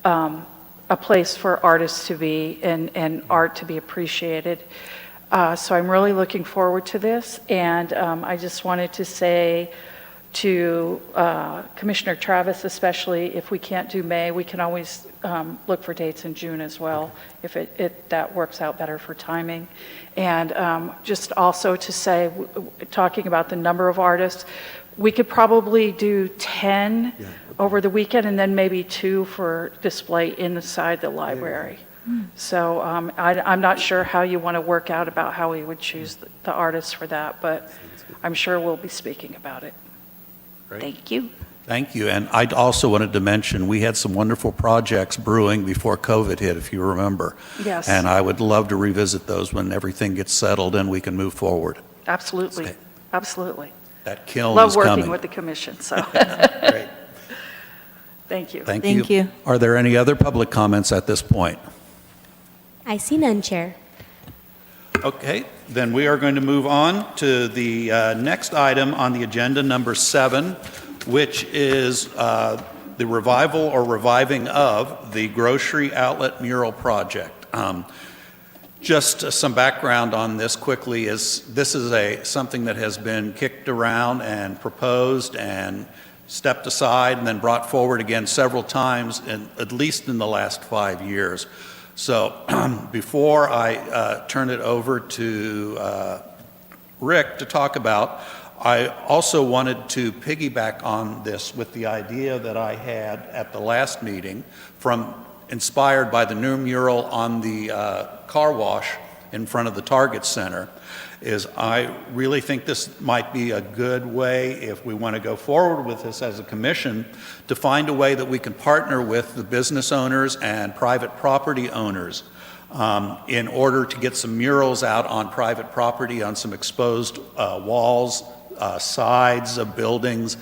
a place for artists to be and art to be appreciated. So I'm really looking forward to this, and I just wanted to say to Commissioner Travis especially, if we can't do May, we can always look for dates in June as well, if that works out better for timing. And just also to say, talking about the number of artists, we could probably do 10 over the weekend and then maybe 2 for display inside the library. So I'm not sure how you want to work out about how we would choose the artists for that, but I'm sure we'll be speaking about it. Great. Thank you. Thank you. And I also wanted to mention, we had some wonderful projects brewing before COVID hit, if you remember. Yes. And I would love to revisit those when everything gets settled and we can move forward. Absolutely. Okay. Absolutely. That kiln Love is coming. working with the commission, so Great. thank you. Thank Thank you. Are there any other public comments at this point? I see none, Chair. Okay, then we are going to move on to the next item on the agenda, number 7, which is the revival or reviving of the Grocery Outlet Mural Project. Just some background on this quickly is this is something that has been kicked around and proposed and stepped aside and then brought forward again several times, at least in the last 5 years. So before I turn it over to Rick to talk about, I also wanted to piggyback on this with the idea that I had at the last meeting inspired by the new mural on the car wash in front of the Target Center, is I really think this might be a good way, if we want to go forward with this as a commission, to find a way that we can partner with the business owners and private property owners in order to get some murals out on private property, on some exposed walls, sides of buildings.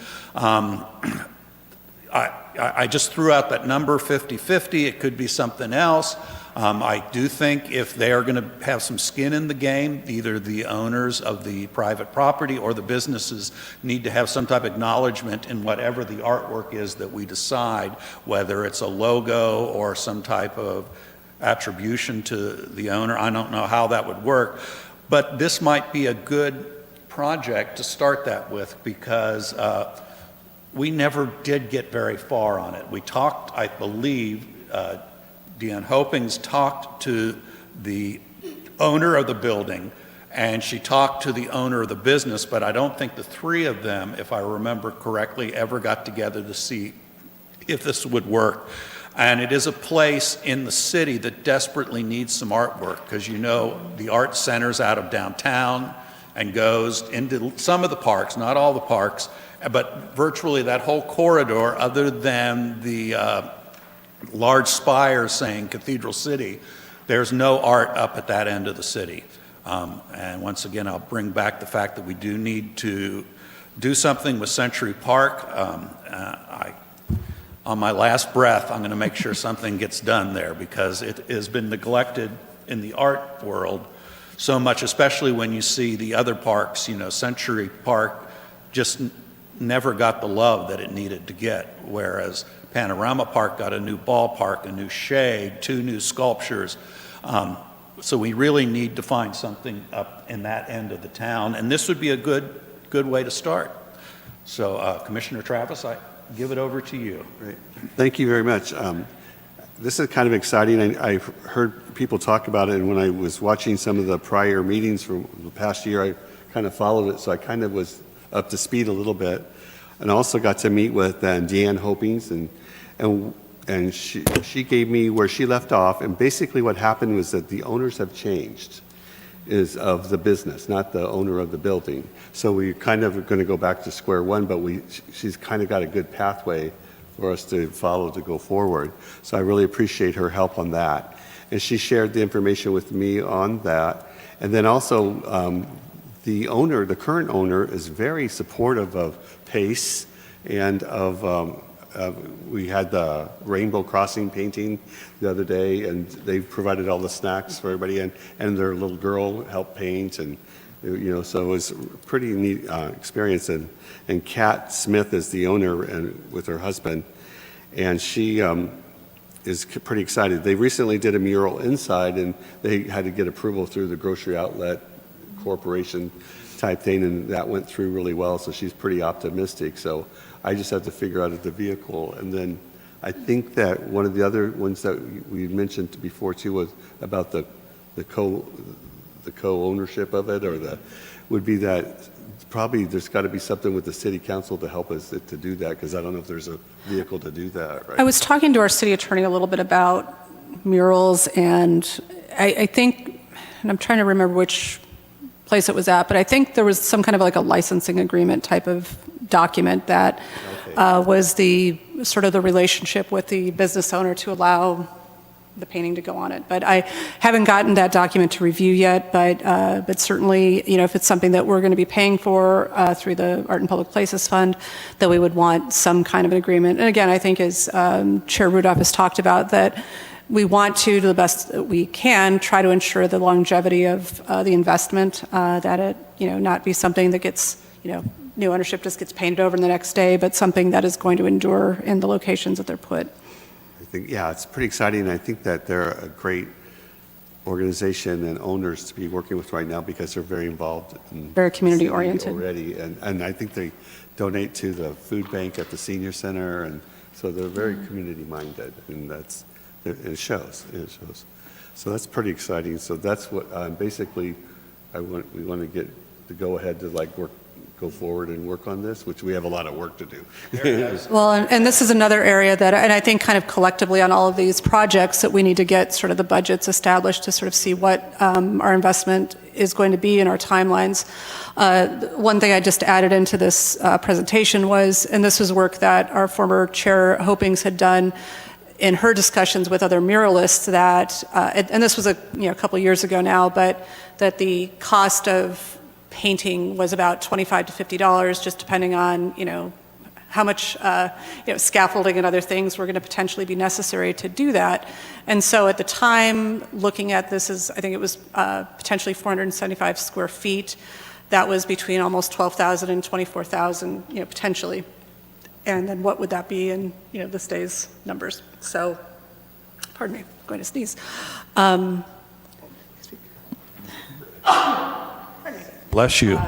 I just threw out that number 50-50. It could be something else. I do think if they are going to have some skin in the game, either the owners of the private property or the businesses need to have some type of acknowledgement in whatever the artwork is that we decide, whether it's a logo or some type of attribution to the owner. I don't know how that would work, but this might be a good project to start that with, because we never did get very far on it. We talked, I believe, Deanne Hopings talked to the owner of the building, and she talked to the owner of the business, but I don't think the three of them, if I remember correctly, ever got together to see if this would work. And it is a place in the city that desperately needs some artwork, because you know the art center's out of downtown and goes into some of the parks, not all the parks, but virtually that whole corridor, other than the large spires saying Cathedral City, there's no art up at that end of the city. And once again, I'll bring back the fact that we do need to do something with Century Park. On my last breath, I'm going to make sure something gets done there, because it has been neglected in the art world so much, especially when you see the other parks. You know, Century Park just never got the love that it needed to get, whereas Panorama Park got a new ballpark, a new shade, 2 new sculptures. So we really need to find something up in that end of the town, and this would be a good way to start. So Commissioner Travis, I give it over to you. Great. Thank you very much. This is kind of exciting. I've heard people talk about it, and when I was watching some of the prior meetings from the past year, I kind of followed it, so I kind of was up to speed a little bit, and also got to meet with Deanne Hopings, and she gave me where she left off, and basically what happened was that the owners have changed, is of the business, not the owner of the building. So we kind of are going to go back to square one, but she's kind of got a good pathway for us to follow to go forward. So I really appreciate her help on that. And she shared the information with me on that. And then also the current owner is very supportive of PACE and of, we had the Rainbow Crossing painting the other day, and they provided all the snacks for everybody, and their little girl helped paint, and you know, so it was a pretty neat experience. And Kat Smith is the owner, and with her husband, and she is pretty excited. They recently did a mural inside, and they had to get approval through the Grocery Outlet Corporation type thing, and that went through really well, so she's pretty optimistic. So I just have to figure out the vehicle. And then I think that one of the other ones that we mentioned before too was about the co-ownership of it, or would be that probably there's got to be something with the city council to help us to do that, because I don't know if there's a vehicle to do that, right? I was talking to our city attorney a little bit about murals, and I think, and I'm trying to remember which place it was at, but I think there was some kind of like a licensing agreement type of document that was the sort of the relationship with the business owner to allow the painting to go on it. But I haven't gotten that document to review yet, but certainly, you know, if it's something that we're going to be paying for through the Art and Public Places Fund, that we would want some kind of an agreement. And again, I think as Chair Rudolph has talked about, that we want to the best that we can, try to ensure the longevity of the investment, that it, you know, not be something that gets, you know, new ownership just gets painted over in the next day, but something that is going to endure in the locations that they're put. I think, yeah, it's pretty exciting. I think that they're a great organization and owners to be working with right now because they're very involved. Very community-oriented. Already, and I think they donate to the food bank at the senior center, and so they're very community-minded, and it shows. It shows. So that's pretty exciting. So that's what basically we want to get the go-ahead to go forward and work on this, which we have a lot of work to do. Well, and this is another area that, and I think kind of collectively on all of these projects, that we need to get sort of the budgets established to sort of see what our investment is going to be in our timelines. One thing I just added into this presentation was, and this was work that our former chair Hopings had done in her discussions with other muralists, that, and this was a couple of years ago now, but that the cost of painting was about $25 to $50, just depending on, how much, scaffolding and other things were going to potentially be necessary to do that. And so at the time, looking at this as, I think it was potentially 475 square feet, that was between almost 12,000 and 24,000, potentially. And then what would that be in, this day's numbers? So, pardon me, I'm going to sneeze. Bless you.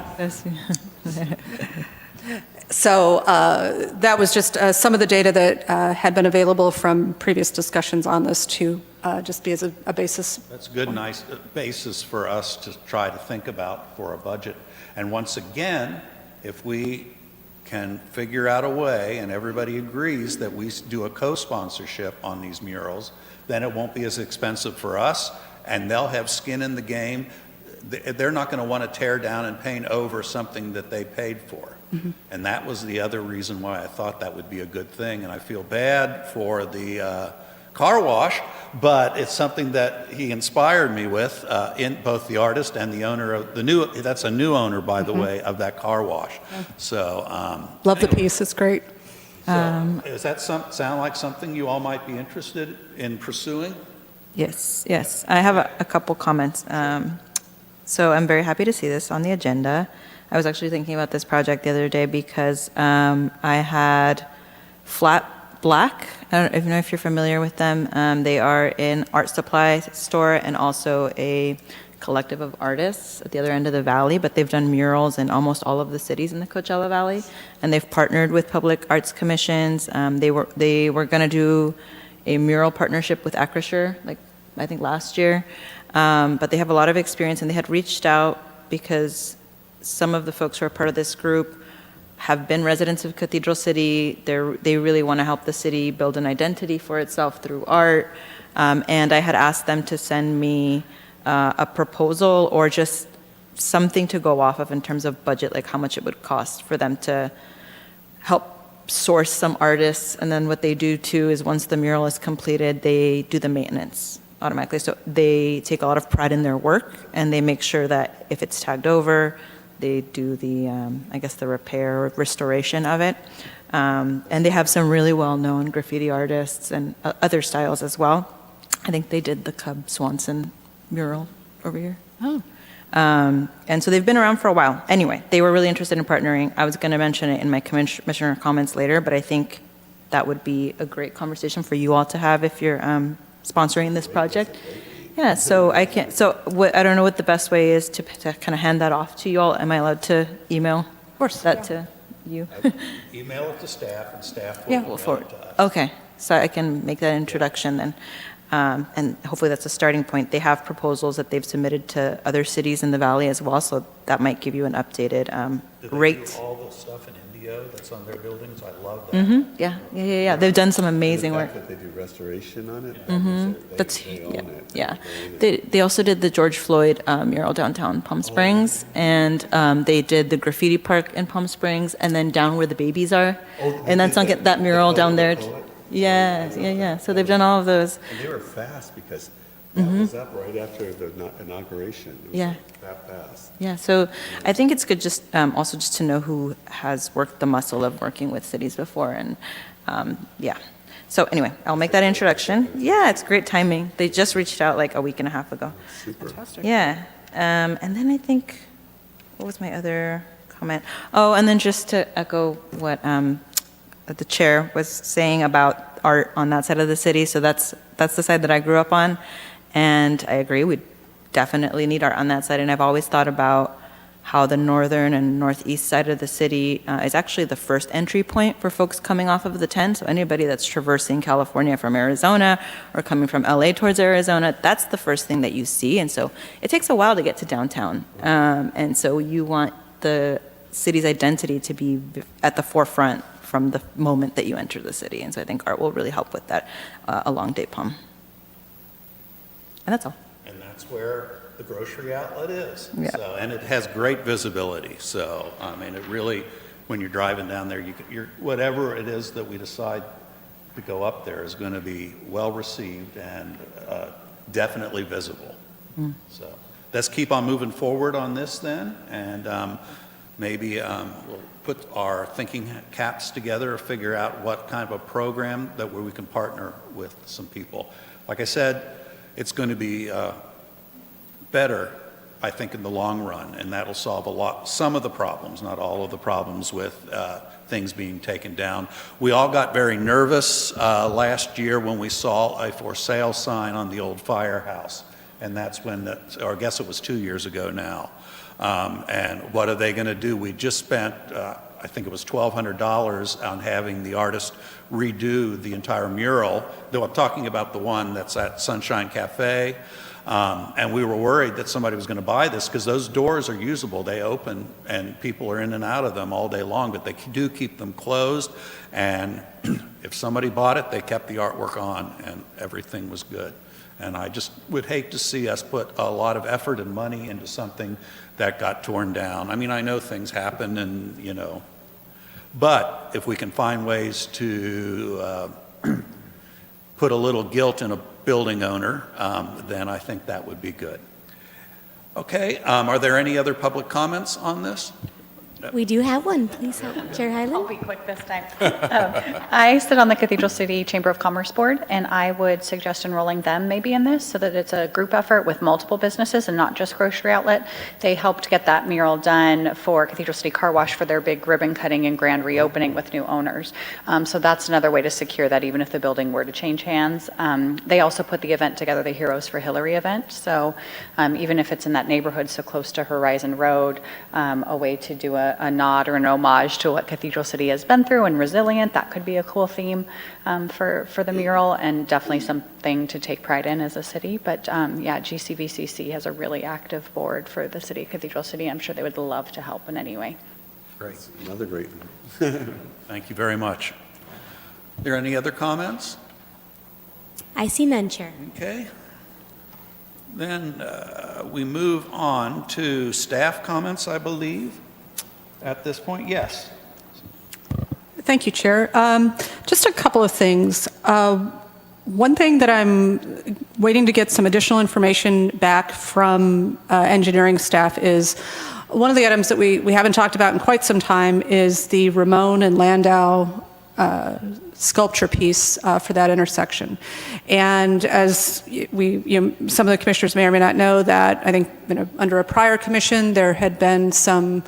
So that was just some of the data that had been available from previous discussions on this to just be as a basis. That's a good, nice basis for us to try to think about for a budget. And once again, if we can figure out a way, and everybody agrees that we do a co-sponsorship on these murals, then it won't be as expensive for us, and they'll have skin in the game. They're not going to want to tear down and paint over something that they paid for. Mm-hmm. And that was the other reason why I thought that would be a good thing. And I feel bad for the car wash, but it's something that he inspired me with, in both the artist and the owner of that's a new owner, by the way, of that car wash. So, love the piece, it's great. So, does that sound like something you all might be interested in pursuing? Yes. I have a couple comments. So I'm very happy to see this on the agenda. I was actually thinking about this project the other day because I had Flat Black. I don't know if you're familiar with them. They are an art supply store and also a collective of artists at the other end of the valley, but they've done murals in almost all of the cities in the Coachella Valley, and they've partnered with public arts commissions. They were going to do a mural partnership with Acrisure, I think last year. But they have a lot of experience, and they had reached out because some of the folks who are part of this group have been residents of Cathedral City. They really want to help the city build an identity for itself through art. And I had asked them to send me a proposal or just something to go off of in terms of budget, like how much it would cost for them to help source some artists. And then what they do too is once the mural is completed, they do the maintenance automatically. So they take a lot of pride in their work, and they make sure that if it's tagged over, they do the, the repair or restoration of it. And they have some really well-known graffiti artists and other styles as well. I think they did the Cub Swanson mural over here. Oh. And so they've been around for a while. Anyway, they were really interested in partnering. I was going to mention it in my commissioner comments later, but I think that would be a great conversation for you all to have if you're sponsoring this project. Yeah, so I don't know what the best way is to kind of hand that off to you all. Am I allowed to email that to you? Email it to staff, and staff will email it to us. Okay, so I can make that introduction then. And hopefully that's a starting point. They have proposals that they've submitted to other cities in the valley as well, so that might give you an updated rate. Do they do all the stuff in Indio that's on their buildings? I love that. Mm-hmm. Yeah. They've done some amazing work. The fact that they do restoration on it. Mm-hmm. They own it. Yeah. They also did the George Floyd mural downtown Palm Springs, and they did the graffiti park in Palm Springs, and then down where the babies are, and that's on that mural down there. Yeah. So they've done all of those. And they were fast because that was up right after the inauguration. It was that fast. Yeah, so I think it's good just also just to know who has worked the muscle of working with cities before, and So anyway, I'll make that introduction. Yeah, it's great timing. They just reached out like a week and a half ago. Super. Fantastic. Yeah, and then I think, what was my other comment? Oh, and then just to echo what the chair was saying about art on that side of the city. So that's the side that I grew up on, and I agree. definitely need art on that side. And I've always thought about how the northern and northeast side of the city is actually the first entry point for folks coming off of the 10. So anybody that's traversing California from Arizona or coming from LA towards Arizona, that's the first thing that you see. And so it takes a while to get to downtown. And so you want the city's identity to be at the forefront from the moment that you enter the city. And so I think art will really help with that along Date Palm. And that's all. And that's where the grocery outlet is. Yeah. So, and it has great visibility. So, I mean, it really, when you're driving down there, you're, whatever it is that we decide to go up there is going to be well received and definitely visible. So let's keep on moving forward on this then, and maybe we'll put our thinking caps together, figure out what kind of a program that where we can partner with some people. Like I said, it's going to be better, I think, in the long run, and that'll solve some of the problems, not all of the problems with things being taken down. We all got very nervous last year when we saw a for sale sign on the old firehouse, and that's when, or I guess it was 2 years ago now. And what are they going to do? We just spent, I think it was $1,200 on having the artist redo the entire mural, though I'm talking about the one that's at Sunshine Cafe. And we were worried that somebody was going to buy this because those doors are usable. They open and people are in and out of them all day long, but they do keep them closed. And if somebody bought it, they kept the artwork on and everything was good. And I just would hate to see us put a lot of effort and money into something that got torn down. I mean, I know things happen and, you know, but if we can find ways to put a little guilt in a building owner, then I think that would be good. Okay, are there any other public comments on this? We do have one, please, Chair I'll Hyland. be quick this time. I sit on the Cathedral City Chamber of Commerce Board, and I would suggest enrolling them maybe in this so that it's a group effort with multiple businesses and not just grocery outlet. They helped get that mural done for Cathedral City Car Wash for their big ribbon cutting and grand reopening with new owners. So that's another way to secure that even if the building were to change hands. They also put the event together, the Heroes for Hillary event. So even if it's in that neighborhood so close to Horizon Road, a way to do a nod or an homage to what Cathedral City has been through and resilient. That could be a cool theme for the mural and definitely something to take pride in as a city. But yeah, GCVCC has a really active board for the city of Cathedral City. I'm sure they would love to help in any way. Great. Another great. Thank you very much. Are there any other comments? I see none, Chair. Okay. Then we move on to staff comments, I believe, at this point. Yes. Thank you, Chair. Just a couple of things. One thing that I'm waiting to get some additional information back from engineering staff is one of the items that we haven't talked about in quite some time is the Ramon and Landau sculpture piece for that intersection. And as some of the commissioners may or may not know that I think under a prior commission there had been some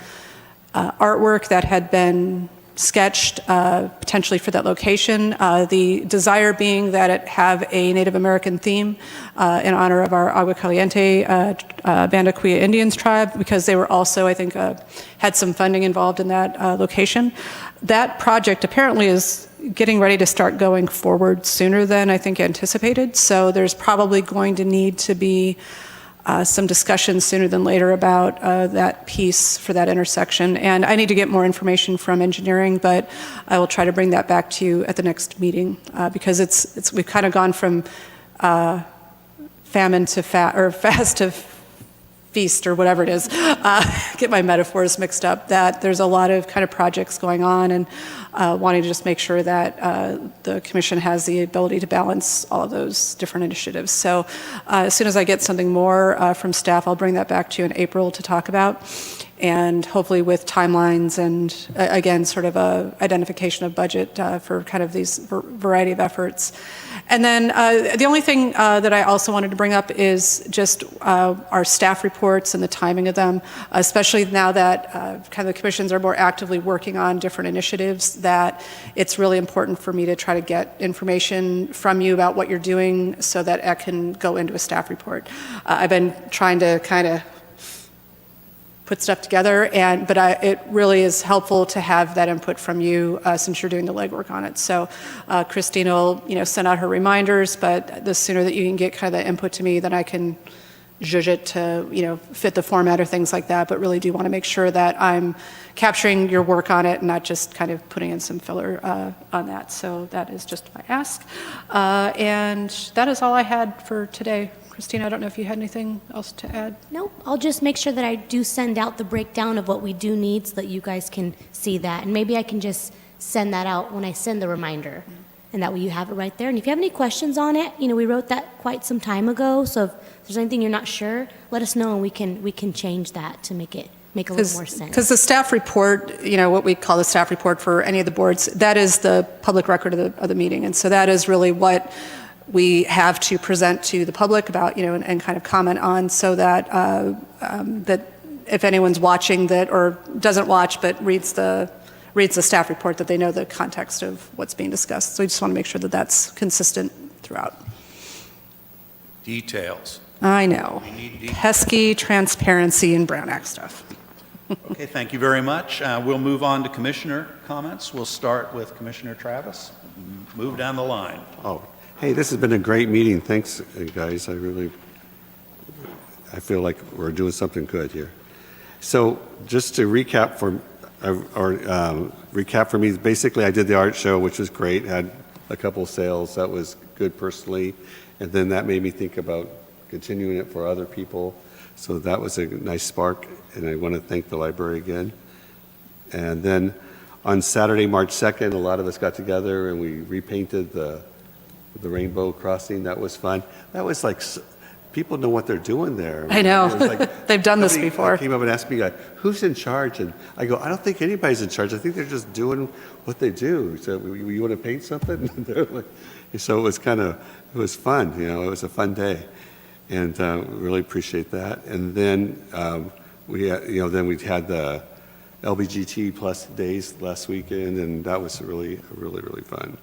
artwork that had been sketched potentially for that location. The desire being that it have a Native American theme in honor of our Agua Caliente Banda Kuya Indians tribe, because they were also, I think, had some funding involved in that location. That project apparently is getting ready to start going forward sooner than I think anticipated. So there's probably going to need to be some discussion sooner than later about that piece for that intersection. And I need to get more information from engineering, but I will try to bring that back to you at the next meeting because we've kind of gone from famine to fast to feast or whatever it is. Get my metaphors mixed up. That there's a lot of kind of projects going on and wanting to just make sure that the commission has the ability to balance all of those different initiatives. So as soon as I get something more from staff, I'll bring that back to you in April to talk about. and hopefully with timelines and, again, sort of a identification of budget for kind of these variety of efforts. And then the only thing that I also wanted to bring up is just our staff reports and the timing of them, especially now that kind of the commissions are more actively working on different initiatives, that it's really important for me to try to get information from you about what you're doing so that I can go into a staff report. I've been trying to kind of put stuff together, but it really is helpful to have that input from you since you're doing the legwork on it. So Christine will, send out her reminders, but the sooner that you can get kind of the input to me, then I can zhuzh it to, fit the format or things like that, but really do want to make sure that I'm capturing your work on it and not just kind of putting in some filler on that. So that is just my ask. And that is all I had for today. Christina, I don't know if you had anything else to add? Nope, I'll just make sure that I do send out the breakdown of what we do need so that you guys can see that. And maybe I can just send that out when I send the reminder. And that way you have it right there. And if you have any questions on it, we wrote that quite some time ago. So if there's anything you're not sure, let us know and we can change that to make a little more sense. Because the staff report, what we call the staff report for any of the boards, that is the public record of the meeting. And so that is really what we have to present to the public about, and kind of comment on, so that that if anyone's watching that or doesn't watch but reads the staff report, that they know the context of what's being discussed. So we just want to make sure that that's consistent throughout. Details. I know. We need details. Pesky transparency and Brown Act stuff. Okay, thank you very much. We'll move on to commissioner comments. We'll start with Commissioner Travis. Move down the line. Oh, hey, this has been a great meeting. Thanks, guys. I feel like we're doing something good here. So just to recap for me, basically I did the art show, which was great, had a couple sales. That was good personally. And then that made me think about continuing it for other people. So that was a nice spark, and I want to thank the library again. And then on Saturday, March 2nd, a lot of us got together and we repainted the rainbow crossing. That was fun. That was like, people know what they're doing there. I know. It was like, They've done this before. Came up and asked me, like, who's in charge? And I go, I don't think anybody's in charge. I think they're just doing what they do. So you want to paint something? So it was fun. It was a fun day. And really appreciate that. And then we had the LBGT plus days last weekend, and that was really fun.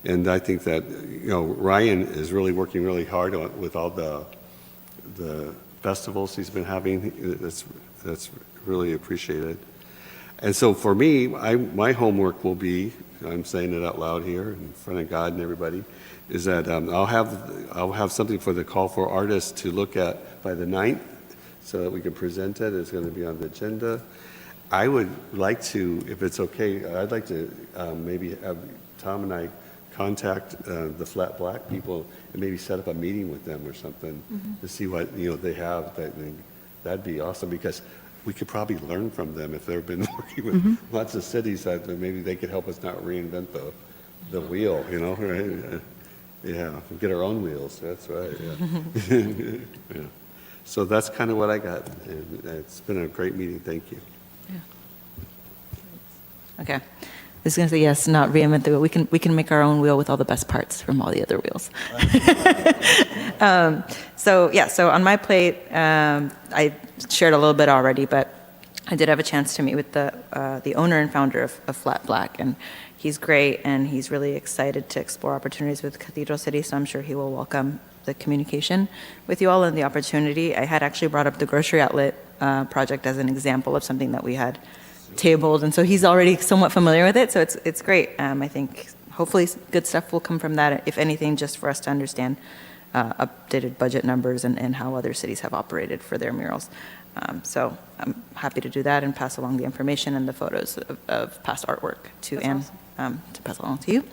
And I think that, Ryan is really working really hard with all the festivals he's been having. That's really appreciated. And so for me, my homework will be, I'm saying it out loud here in front of God and everybody, is that I'll have something for the call for artists to look at by the 9th so that we can present it. It's going to be on the agenda. I would like to, if it's okay, I'd like to maybe have Tom and I contact the Flat Black people and maybe set up a meeting with them or something to see what they have. That'd be awesome, because we could probably learn from them if they've been working with lots of cities, that maybe they could help us not reinvent the wheel, right? Yeah, get our own wheels. That's right. Yeah. Yeah. So that's kind of what I got. And it's been a great meeting. Thank you. Okay. I was going to say, yes, not reinvent the wheel. We can make our own wheel with all the best parts from all the other wheels. So on my plate, I shared a little bit already, but I did have a chance to meet with the owner and founder of Flat Black, and he's great, and he's really excited to explore opportunities with Cathedral City, so I'm sure he will welcome the communication with you all and the opportunity. I had actually brought up the grocery outlet project as an example of something that we had tabled, and so he's already somewhat familiar with it, so it's great. I think hopefully good stuff will come from that, if anything, just for us to understand updated budget numbers and how other cities have operated for their murals. So I'm happy to do that and pass along the information and the photos of past artwork to Anne, to pass along to you.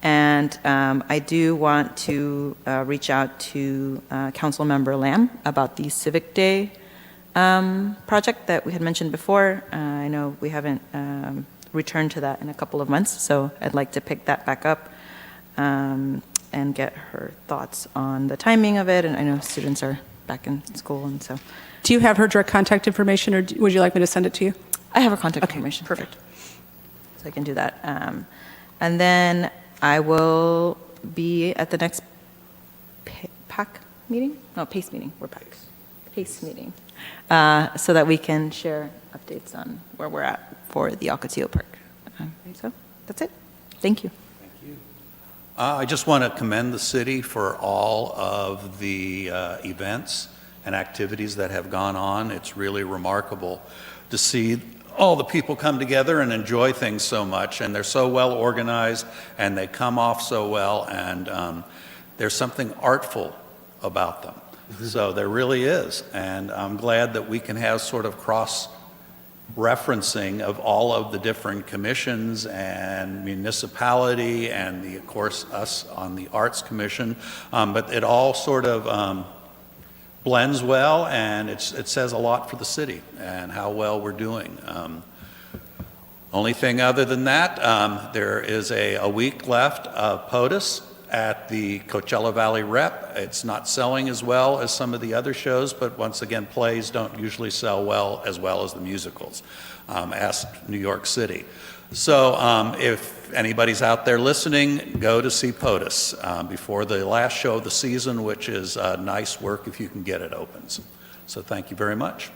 And I do want to reach out to Councilmember Lamb about the Civic Day project that we had mentioned before. I know we haven't returned to that in a couple of months, so I'd like to pick that back up and get her thoughts on the timing of it. And I know students are back in school, and so Do you have her direct contact information, or would you like me to send it to you? I have her contact information. Perfect. So I can do that. And then I will be at the next PAC meeting? No, PACE meeting. We're PAC. PACE meeting. So that we can share updates on where we're at for the Ocotillo Park. So that's it. Thank you. I just want to commend the city for all of the events and activities that have gone on. It's really remarkable to see all the people come together and enjoy things so much, and they're so well organized, and they come off so well, and there's something artful about them. So there really is, and I'm glad that we can have sort of cross-referencing of all of the different commissions and municipality and, of course, us on the Arts Commission, but it all sort of blends well, and it says a lot for the city and how well we're doing. Only thing other than that, there is a week left of POTUS at the Coachella Valley Rep. It's not selling as well as some of the other shows, but once again, plays don't usually sell well as the musicals. Ask New York City. So if anybody's out there listening, go to see POTUS before the last show of the season, which is nice work if you can get it opens. So thank you very much.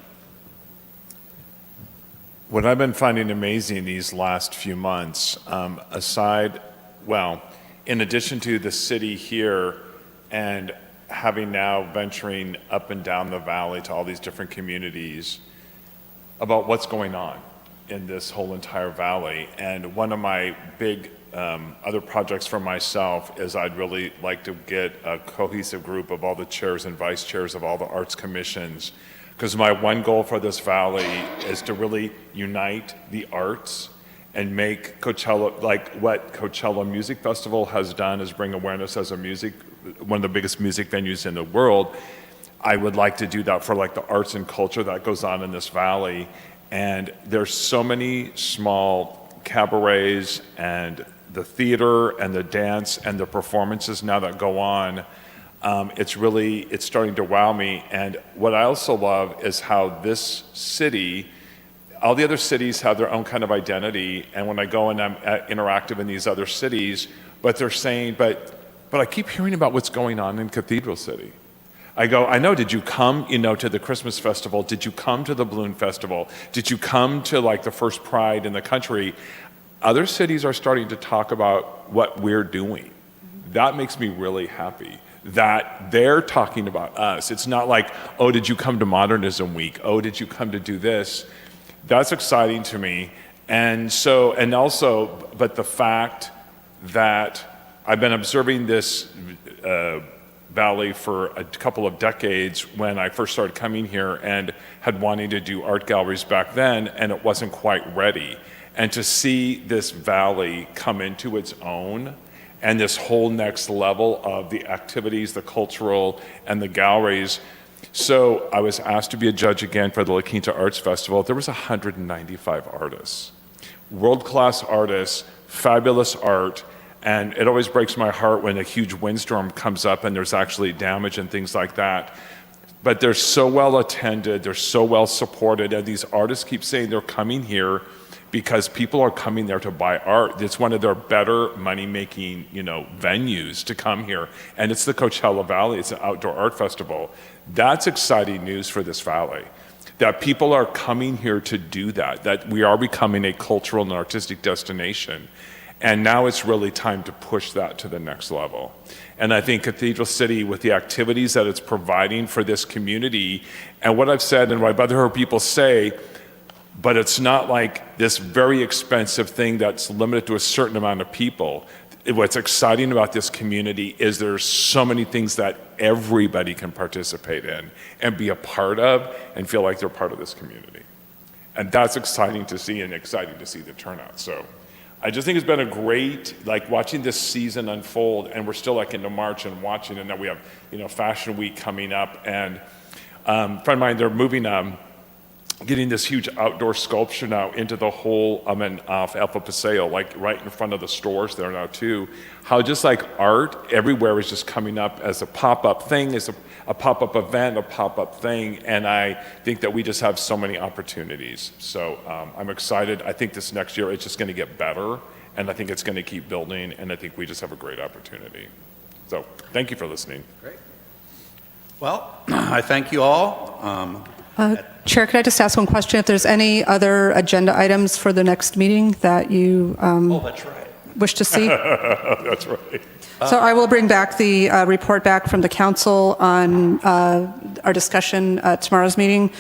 What I've been finding amazing these last few months, in addition to the city here and having now venturing up and down the valley to all these different communities about what's going on in this whole entire valley. And one of my big other projects for myself is I'd really like to get a cohesive group of all the chairs and vice chairs of all the arts commissions, because my one goal for this valley is to really unite the arts and make Coachella, like what Coachella Music Festival has done, is bring awareness as one of the biggest music venues in the world. I would like to do that for like the arts and culture that goes on in this valley. And there's so many small cabarets and the theater and the dance and the performances now that go on. It's starting to wow me. And what I also love is how this city, all the other cities have their own kind of identity, and when I go and I'm interactive in these other cities, but they're saying, but I keep hearing about what's going on in Cathedral City. I go, I know, did you come, to the Christmas festival? Did you come to the Balloon Festival? Did you come to like the first Pride in the country? Other cities are starting to talk about what we're doing. That makes me really happy, that they're talking about us. It's not like, oh, did you come to Modernism Week? Oh, did you come to do this? That's exciting to me. And also, but the fact that I've been observing this valley for a couple of decades when I first started coming here and had wanting to do art galleries back then, and it wasn't quite ready. And to see this valley come into its own and this whole next level of the activities, the cultural and the galleries. So I was asked to be a judge again for the La Quinta Arts Festival. There was 195 artists, world-class artists, fabulous art, and it always breaks my heart when a huge windstorm comes up and there's actually damage and things like that. But they're so well attended, they're so well supported, and these artists keep saying they're coming here because people are coming there to buy art. It's one of their better money-making, venues to come here. And it's the Coachella Valley, it's an outdoor art festival. That's exciting news for this valley, that people are coming here to do that we are becoming a cultural and artistic destination. And now it's really time to push that to the next level. And I think Cathedral City, with the activities that it's providing for this community, and what I've said and what I've heard people say, but it's not like this very expensive thing that's limited to a certain amount of people. What's exciting about this community is there's so many things that everybody can participate in and be a part of and feel like they're part of this community. And that's exciting to see, and exciting to see the turnout. So I just think it's been a great, watching this season unfold, and we're still into March and watching, and now we have, Fashion Week coming up, and a friend of mine, they're moving getting this huge outdoor sculpture now into the whole, off Alpha Paseo, like right in front of the stores there now too. How just like art everywhere is just coming up as a pop-up thing, as a pop-up event, a pop-up thing, and I think that we just have so many opportunities. So I'm excited. I think this next year it's just going to get better, and I think it's going to keep building, and I think we just have a great opportunity. So thank you for listening. Great. Well, I thank you all. Chair, could I just ask one question? If there's any other agenda items for the next meeting that you Oh, that's right. wish to see? That's right. So I will bring back the report back from the council on our discussion at tomorrow's meeting.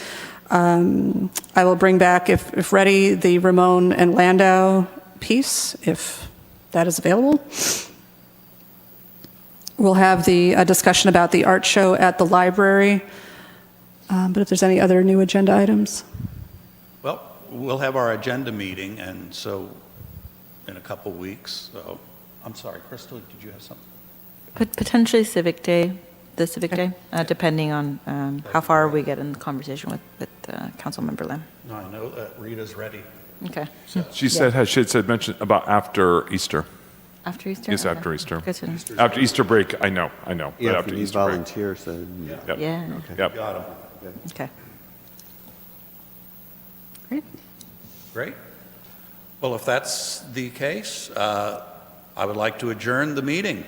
I will bring back, if ready, the Ramon and Landau piece, if that is available. We'll have the discussion about the art show at the library. But if there's any other new agenda items. Well, we'll have our agenda meeting, and so in a couple weeks. So, I'm sorry, Crystal, did you have something? Potentially Civic Day, the Civic Day, depending on how far we get in the conversation with Councilmember Lim. No, I know that Rita's ready. Okay. She said mention about after Easter. After Easter? Yes, Okay. after Easter. Good to know. After Easter break, I know. But Yeah, if after you need Easter break. volunteers, then, yeah. Yep. Yeah, Yep. Got 'em. okay. Great. Great. Well, if that's the case, I would like to adjourn the meeting.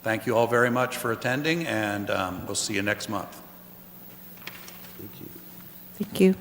Thank you all very much for attending, and we'll see you next month. Thank you.